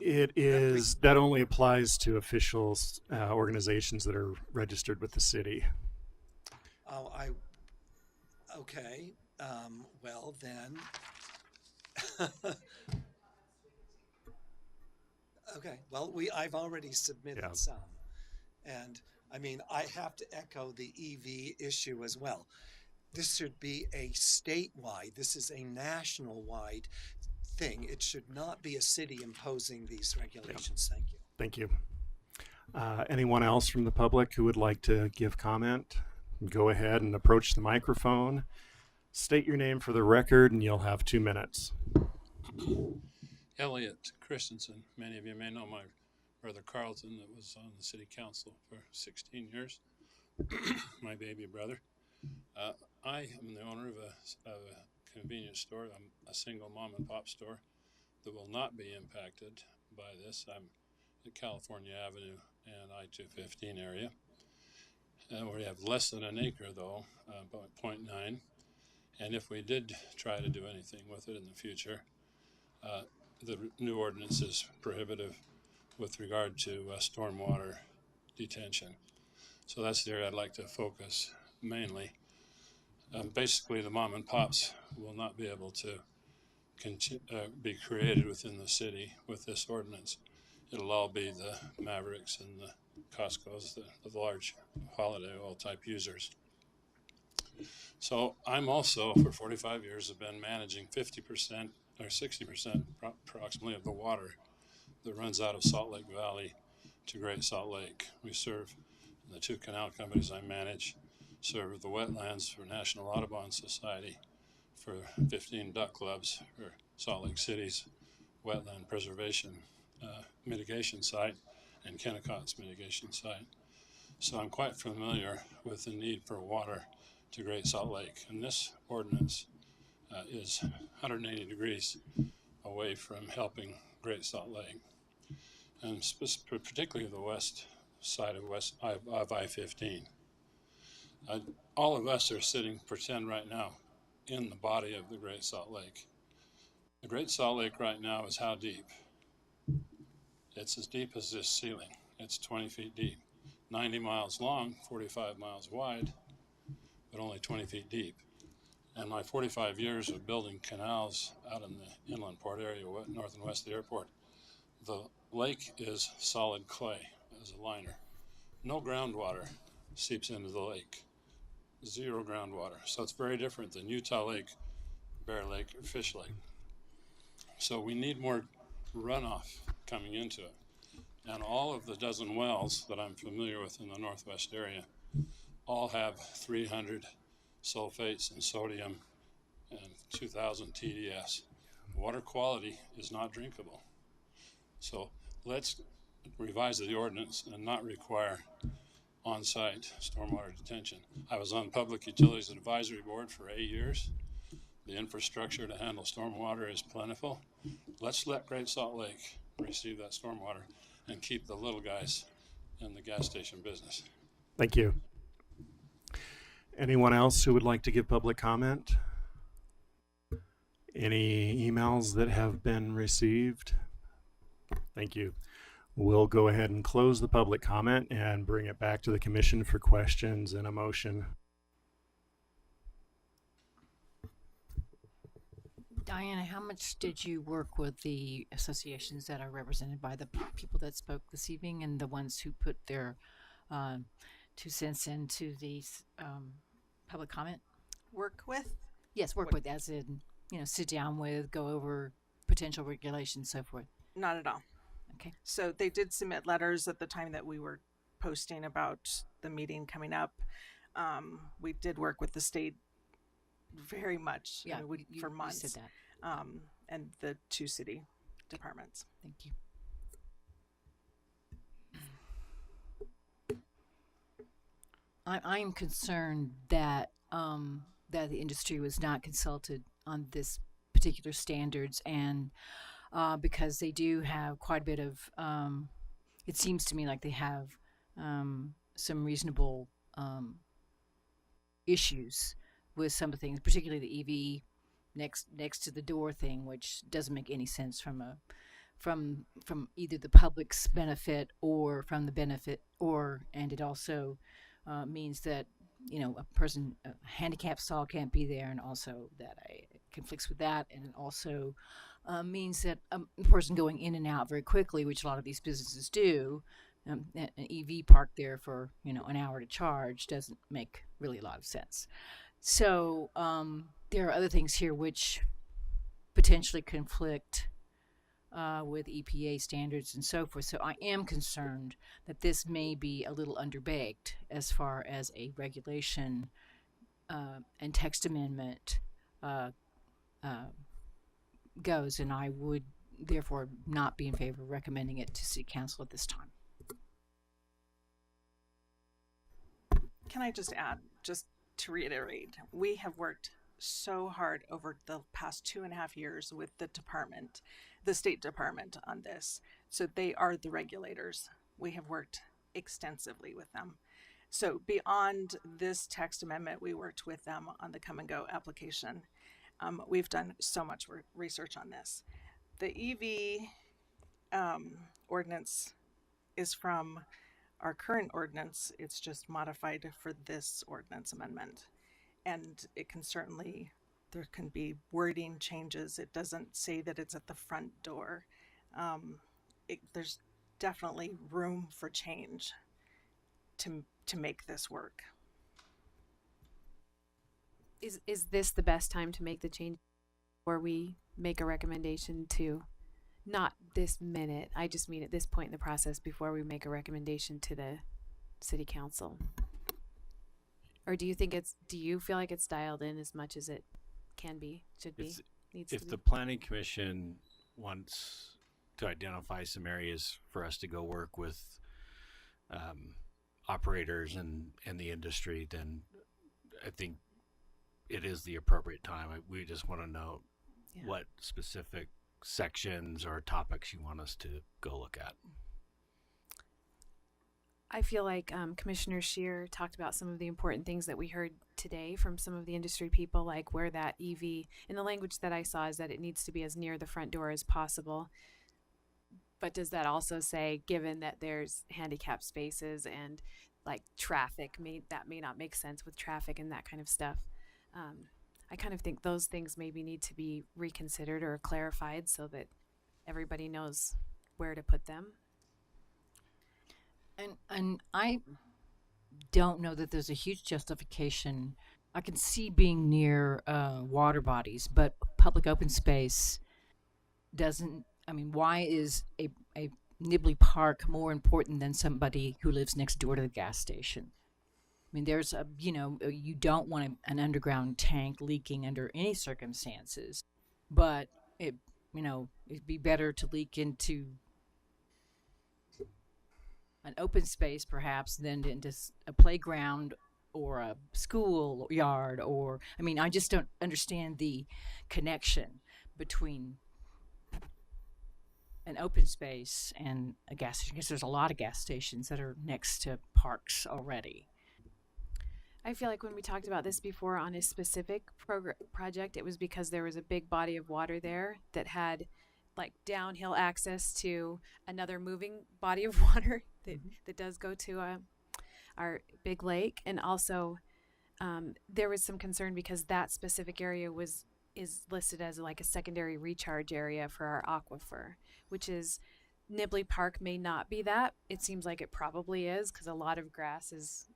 It is, that only applies to officials, organizations that are registered with the city. Oh, okay. Well then, okay. Well, I've already submitted some, and I mean, I have to echo the EV issue as well. This should be a statewide, this is a national-wide thing. It should not be a city imposing these regulations. Thank you. Thank you. Anyone else from the public who would like to give comment? Go ahead and approach the microphone. State your name for the record, and you'll have 2 minutes. Elliot Christensen. Many of you may know my brother Carlton that was on the city council for 16 years. My baby brother. I am the owner of a convenience store. I'm a single mom and pop store that will not be impacted by this. I'm at California Avenue and I-215 area. We have less than an acre though, about 0.9. And if we did try to do anything with it in the future, the new ordinance is prohibitive with regard to stormwater detention. So that's the area I'd like to focus mainly. Basically, the mom and pops will not be able to be created within the city with this ordinance. It'll all be the Mavericks and the Costco's, the large holiday oil type users. So I'm also, for 45 years, have been managing 50% or 60% approximately of the water that runs out of Salt Lake Valley to Great Salt Lake. We serve the 2 canal companies I manage, serve the wetlands for National Audubon Society, for 15 duck clubs for Salt Lake City's wetland preservation mitigation site and Kennecott's mitigation site. So I'm quite familiar with the need for water to Great Salt Lake. And this ordinance is 180 degrees away from helping Great Salt Lake. And particularly the west side of I-15. All of us are sitting, pretend right now, in the body of the Great Salt Lake. The Great Salt Lake right now is how deep? It's as deep as this ceiling. It's 20 feet deep. 90 miles long, 45 miles wide, but only 20 feet deep. And my 45 years of building canals out in the inland port area, north and west of the airport, the lake is solid clay as a liner. No groundwater seeps into the lake. 0 groundwater. So it's very different than Utah Lake, Bear Lake, or Fish Lake. So we need more runoff coming into it. And all of the dozen wells that I'm familiar with in the northwest area all have 300 sulfates and sodium and 2,000 TDS. Water quality is not drinkable. So let's revise the ordinance and not require on-site stormwater detention. I was on Public Utilities Advisory Board for 8 years. The infrastructure to handle stormwater is plentiful. Let's let Great Salt Lake receive that stormwater and keep the little guys in the gas station business. Thank you. Anyone else who would like to give public comment? Any emails that have been received? Thank you. We'll go ahead and close the public comment and bring it back to the commission for questions and a motion. Diana, how much did you work with the associations that are represented by the people that spoke this evening and the ones who put their 2 cents into the public comment? Work with? Yes, work with, as in, sit down with, go over potential regulations, so forth. Not at all. Okay. So they did submit letters at the time that we were posting about the meeting coming up. We did work with the state very much, Yeah, for you months. said that. And the 2 city departments. Thank you. I'm concerned that that the industry was not consulted on this particular standards, and because they do have quite a bit of, it seems to me like they have some reasonable issues with some of the things, particularly the EV next to the door thing, which doesn't make any sense from either the public's benefit or from the benefit, and it also means that a handicapped stall can't be there, and also that conflicts with that, and it also means that a person going in and out very quickly, which a lot of these businesses do, an EV parked there for an hour to charge doesn't make really a lot of sense. So there are other things here which potentially conflict with EPA standards and so forth. So I am concerned that this may be a little underbaked as far as a regulation and text amendment goes, and I would therefore not be in favor of recommending it to City Council at this time. Can I just add, just to reiterate, we have worked so hard over the past 2.5 years with the department, the State Department, on this. So they are the regulators. We have worked extensively with them. So beyond this text amendment, we worked with them on the Come and Go application. We've done so much research on this. The EV ordinance is from our current ordinance. It's just modified for this ordinance amendment. And it can certainly, there can be wording changes. It doesn't say that it's at the front door. There's definitely room for change to make this work. Is this the best time to make the change, or we make a recommendation to, not this minute, I just mean at this point in the process before we make a recommendation to the City Council? Or do you feel like it's dialed in as much as it can be, should be, needs to be? If the Planning Commission wants to identify some areas for us to go work with operators and the industry, then I think it is the appropriate time. We just want to know what specific sections or topics you want us to go look at. I feel like Commissioner Scheer talked about some of the important things that we heard today from some of the industry people, like where that EV, and the language that I saw is that it needs to be as near the front door as possible. But does that also say, given that there's handicapped spaces and like traffic, that may not make sense with traffic and that kind of stuff? I kind of think those things maybe need to be reconsidered or clarified so that everybody knows where to put them. And I don't know that there's a huge justification. I can see being near water bodies, but public open space doesn't. I mean, why is a Nibley Park more important than somebody who lives next door to the gas station? I mean, there's you don't want an underground tank leaking under any circumstances, but it'd be better to leak into an open space perhaps than into a playground or a school yard, or I just don't understand the connection between an open space and a gas station, because there's a lot of gas stations that are next to parks already. I feel like when we talked about this before on a specific project, it was because there was a big body of water there that had like downhill access to another moving body of water that does go to our big lake. And also there was some concern because that specific area is listed as like a secondary recharge area for our aquifer, which is Nibley Park may not be that. It seems like it probably is because a lot of grass is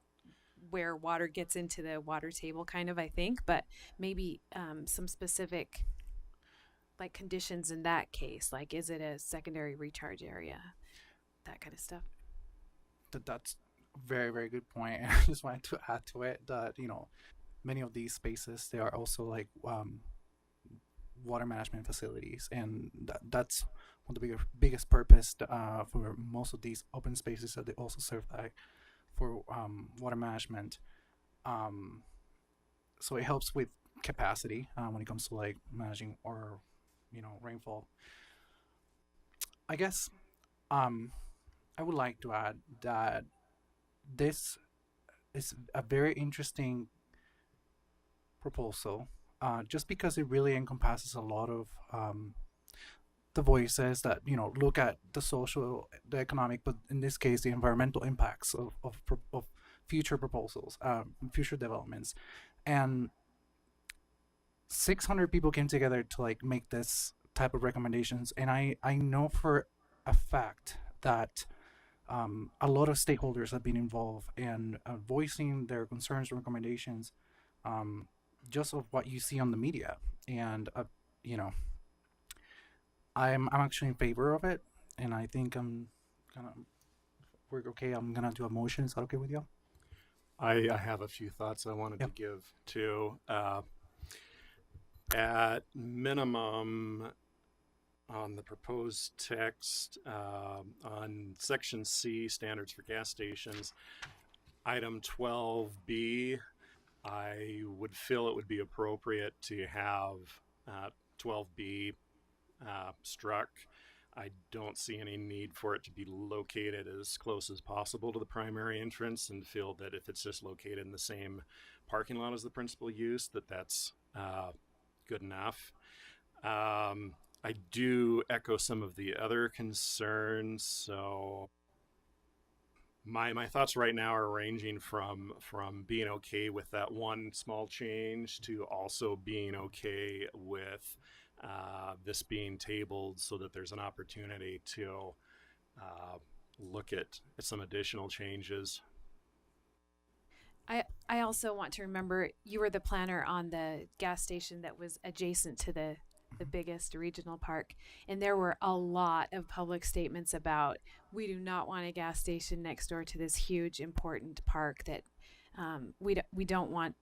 where water gets into the water table, kind of, I think. But maybe some specific like conditions in that case, like is it a secondary recharge area, that kind of stuff. That's a very, very good point. And I just wanted to add to it that, you know, many of these spaces, they are also like water management facilities, and that's one of the biggest purpose for most of these open spaces, that they also serve like for water management. So it helps with capacity when it comes to like managing or, you know, rainfall. I guess I would like to add that this is a very interesting proposal, just because it really encompasses a lot of the voices that, you know, look at the social, the economic, but in this case, the environmental impacts of future proposals, future developments. And 600 people came together to like make this type of recommendations, and I know for a fact that a lot of stakeholders have been involved in voicing their concerns and recommendations, just of what you see on the media. And you know, I'm actually in favor of it, and I think we're okay. I'm gonna do a motion. Is that okay with you? I have a few thoughts I wanted to give too. At minimum, on the proposed text, on section C, standards for gas stations, item 12B, I would feel it would be appropriate to have 12B struck. I don't see any need for it to be located as close as possible to the primary entrance, and feel that if it's just located in the same parking lot as the principal use, that's good enough. I do echo some of the other concerns. So my thoughts right now are ranging from being okay with that one small change to also being okay with this being tabled, so that there's an opportunity to look at some additional changes. I also want to remember you were the planner on the gas station that was adjacent to the biggest regional park, and there were a lot of public statements about, we do not want a gas station next door to this huge important park, that we don't want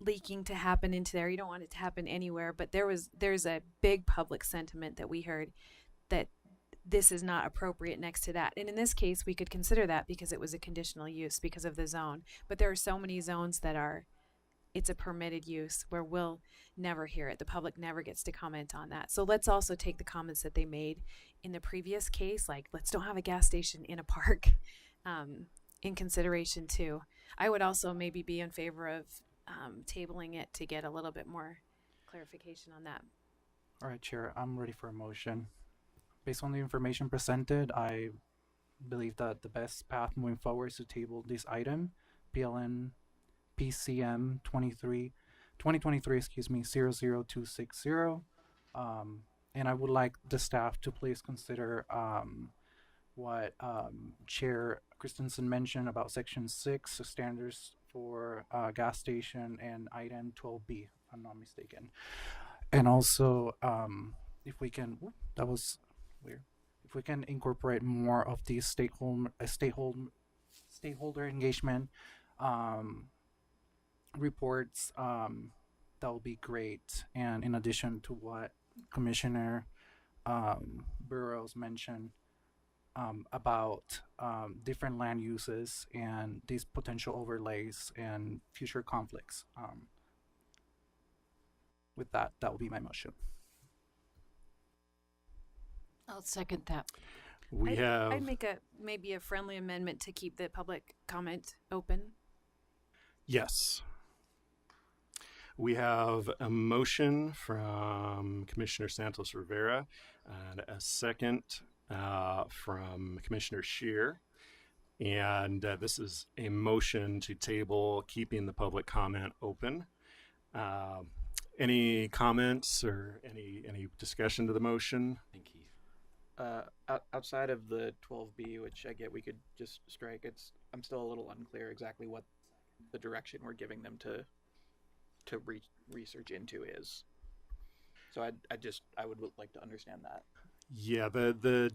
leaking to happen into there. You don't want it to happen anywhere. But there's a big public sentiment that we heard that this is not appropriate next to that. And in this case, we could consider that because it was a conditional use because of the zone. But there are so many zones that it's a permitted use where we'll never hear it. The public never gets to comment on that. So let's also take the comments that they made in the previous case, like let's don't have a gas station in a park, in consideration too. I would also maybe be in favor of tabling it to get a little bit more clarification on that. All right, Chair, I'm ready for a motion. Based on the information presented, I believe that the best path moving forward is to table this item, PLN PCM 2023 00260. And I would like the staff to please consider what Chair Christensen mentioned about Section 6, standards for gas station, and item 12B, if I'm not mistaken. And also, if we can, that was weird. If we can incorporate more of these stakeholder engagement reports, that will be great. And in addition to what Commissioner Burrows mentioned about different land uses and these potential overlays and future conflicts. With that will be my motion. I'll second that. I'd make maybe a friendly amendment to keep the public comment open. Yes. We have a motion from Commissioner Santos Rivera and a second from Commissioner Scheer. And this is a motion to table keeping the public comment open. Any comments or any discussion to the motion? Outside of the 12B, which I get we could just strike, I'm still a little unclear exactly what the direction we're giving them to research into is. So I would like to understand that. Yeah, the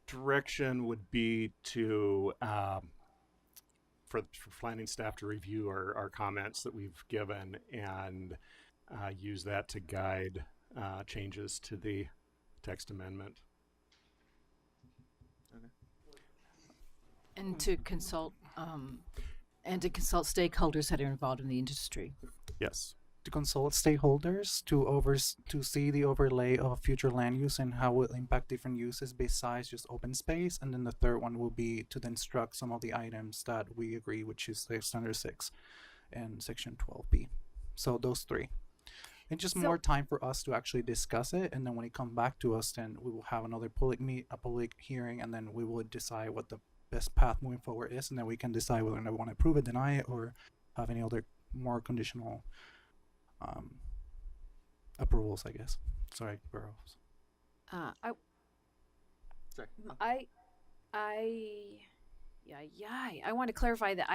direction would be to for planning staff to review our comments that we've given and use that to guide changes to the text amendment. And to consult stakeholders that are involved in the industry. Yes. To consult stakeholders to see the overlay of future land use and how it will impact different uses besides just open space. And then the third one will be to then struck some of the items that we agree, which is the standard 6 and section 12B. So those three. And just more time for us to actually discuss it, and then when it comes back to us, then we will have another public hearing, and then we will decide what the best path moving forward is, and then we can decide whether or not we want to approve it, deny it, or have any other more conditional approvals, I guess. Sorry, Burrows. I want to clarify that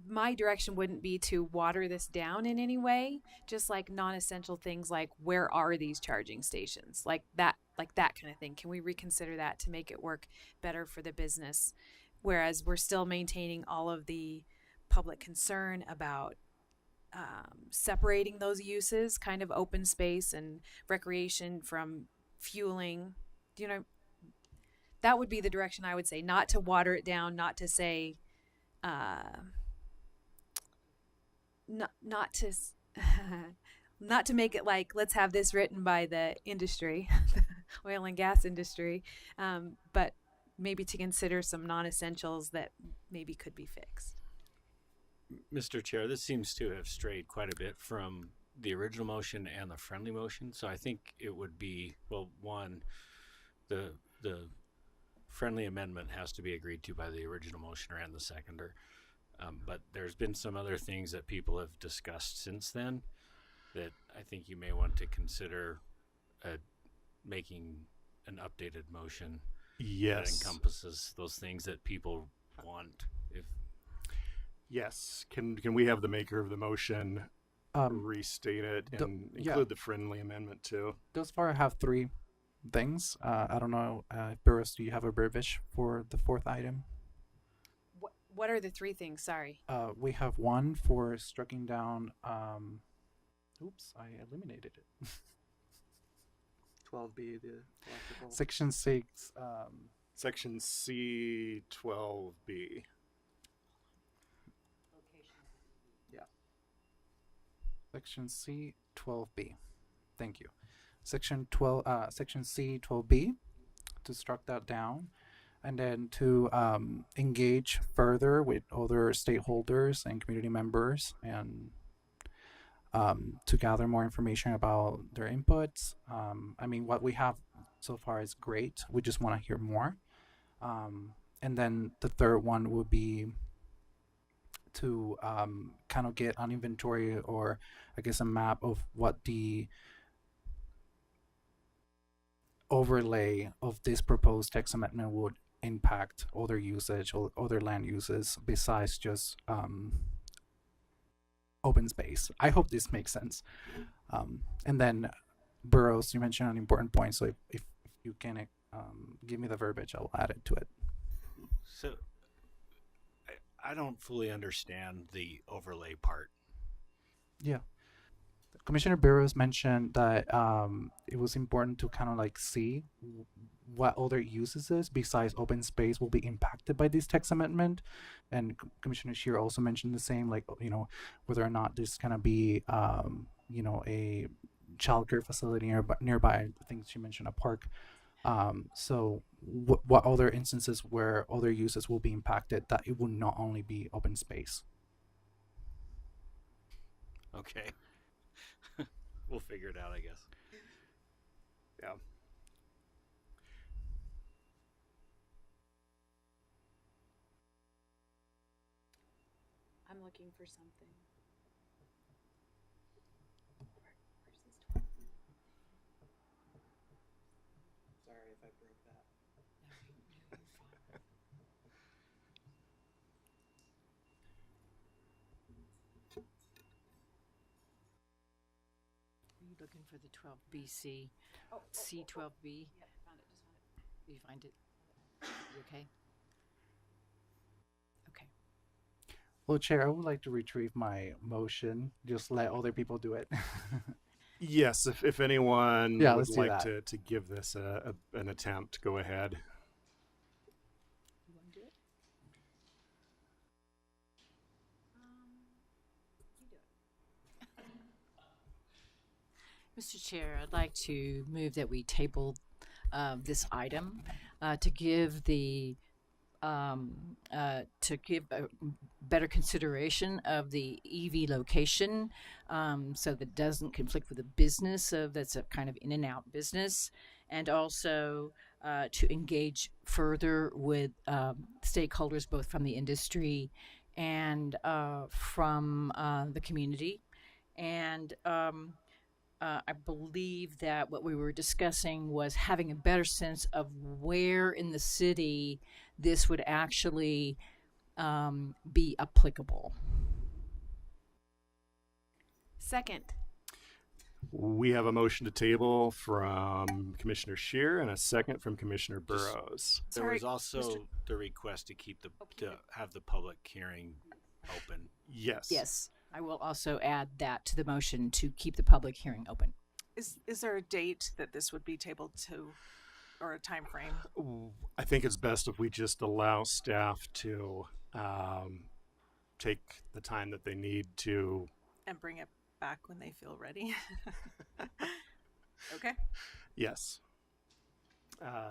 my direction wouldn't be to water this down in any way, just like non-essential things like where are these charging stations, like that kind of thing. Can we reconsider that to make it work better for the business, whereas we're still maintaining all of the public concern about separating those uses, kind of open space and recreation from fueling. That would be the direction I would say, not to water it down, not to say not to make it like let's have this written by the industry, oil and gas industry, but maybe to consider some non-essentials that maybe could be fixed. Mr. Chair, this seems to have strayed quite a bit from the original motion and the friendly motion. So I think it would be, well, one, the friendly amendment has to be agreed to by the original motioner and the seconder. But there's been some other things that people have discussed since then that I think you may want to consider making an updated motion that encompasses those things that people want. Yes. Can we have the maker of the motion restate it and include the friendly amendment too? Thus far, I have three things. I don't know, Burris, do you have a verbiage for the fourth item? What are the three things? Sorry. We have one for striking down. Oops, I eliminated it. 12B, the electrical. Section 6. Section C 12B. Yeah. Section C 12B. Thank you. Section C 12B, to strike that down, and then to engage further with other stakeholders and community members, and to gather more information about their inputs. I mean, what we have so far is great. We just want to hear more. And then the third one would be to kind of get an inventory, or I guess a map of what the overlay of this proposed text amendment would impact other usage or other land uses besides just open space. I hope this makes sense. And then Burrows, you mentioned an important point, so if you can give me the verbiage, I'll add it to it. So I don't fully understand the overlay part. Yeah. Commissioner Burrows mentioned that it was important to kind of like see what other uses besides open space will be impacted by this text amendment. And Commissioner Scheer also mentioned the same, like, you know, whether or not there's going to be, you know, a childcare facility nearby. I think she mentioned a park. So what other instances where other uses will be impacted, that it will not only be open space. Okay. We'll figure it out, I guess. Yeah. I'm looking for something. Sorry if I broke that. Looking for the 12BC. C12B. Yep, found it. Just found it. Did you find it? You okay? Okay. Well, Chair, I would like to retrieve my motion. Just let other people do it. Yes, if anyone Yeah, would let's do like that. to give this an attempt, go ahead. You want to do it? You do it. Mr. Chair, I'd like to move that we table this item to give the better consideration of the EV location, so that it doesn't conflict with the business that's a kind of in and out business, and also to engage further with stakeholders both from the industry and from the community. And I believe that what we were discussing was having a better sense of where in the city this would actually be applicable. Second. We have a motion to table from Commissioner Shear and a second from Commissioner Burrows. There Sorry, was also Mr. the request to keep to have the public hearing open. Yes. Yes, I will also add that to the motion to keep the public hearing open. Is there a date that this would be tabled to, or a time frame? I think it's best if we just allow staff to take the time that they need to. And bring it back when they feel ready. Okay. Yes.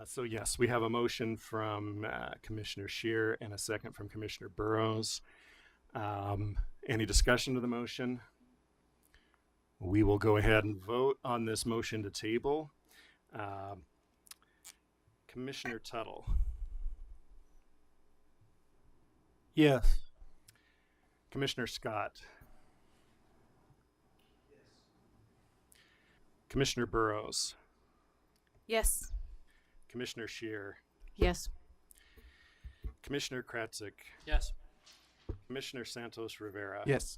So yes, we have a motion from Commissioner Shear and a second from Commissioner Burrows. Any discussion to the motion? We will go ahead and vote on this motion to table. Commissioner Tuttle. Yes. Commissioner Scott. Commissioner Burrows. Yes. Commissioner Shear. Yes. Commissioner Kratzik. Yes. Commissioner Santos Rivera. Yes.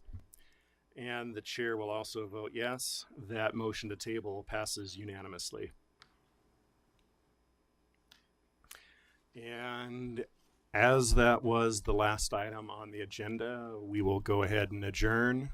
And the chair will also vote yes. That motion to table passes unanimously. And as that was the last item on the agenda, we will go ahead and adjourn.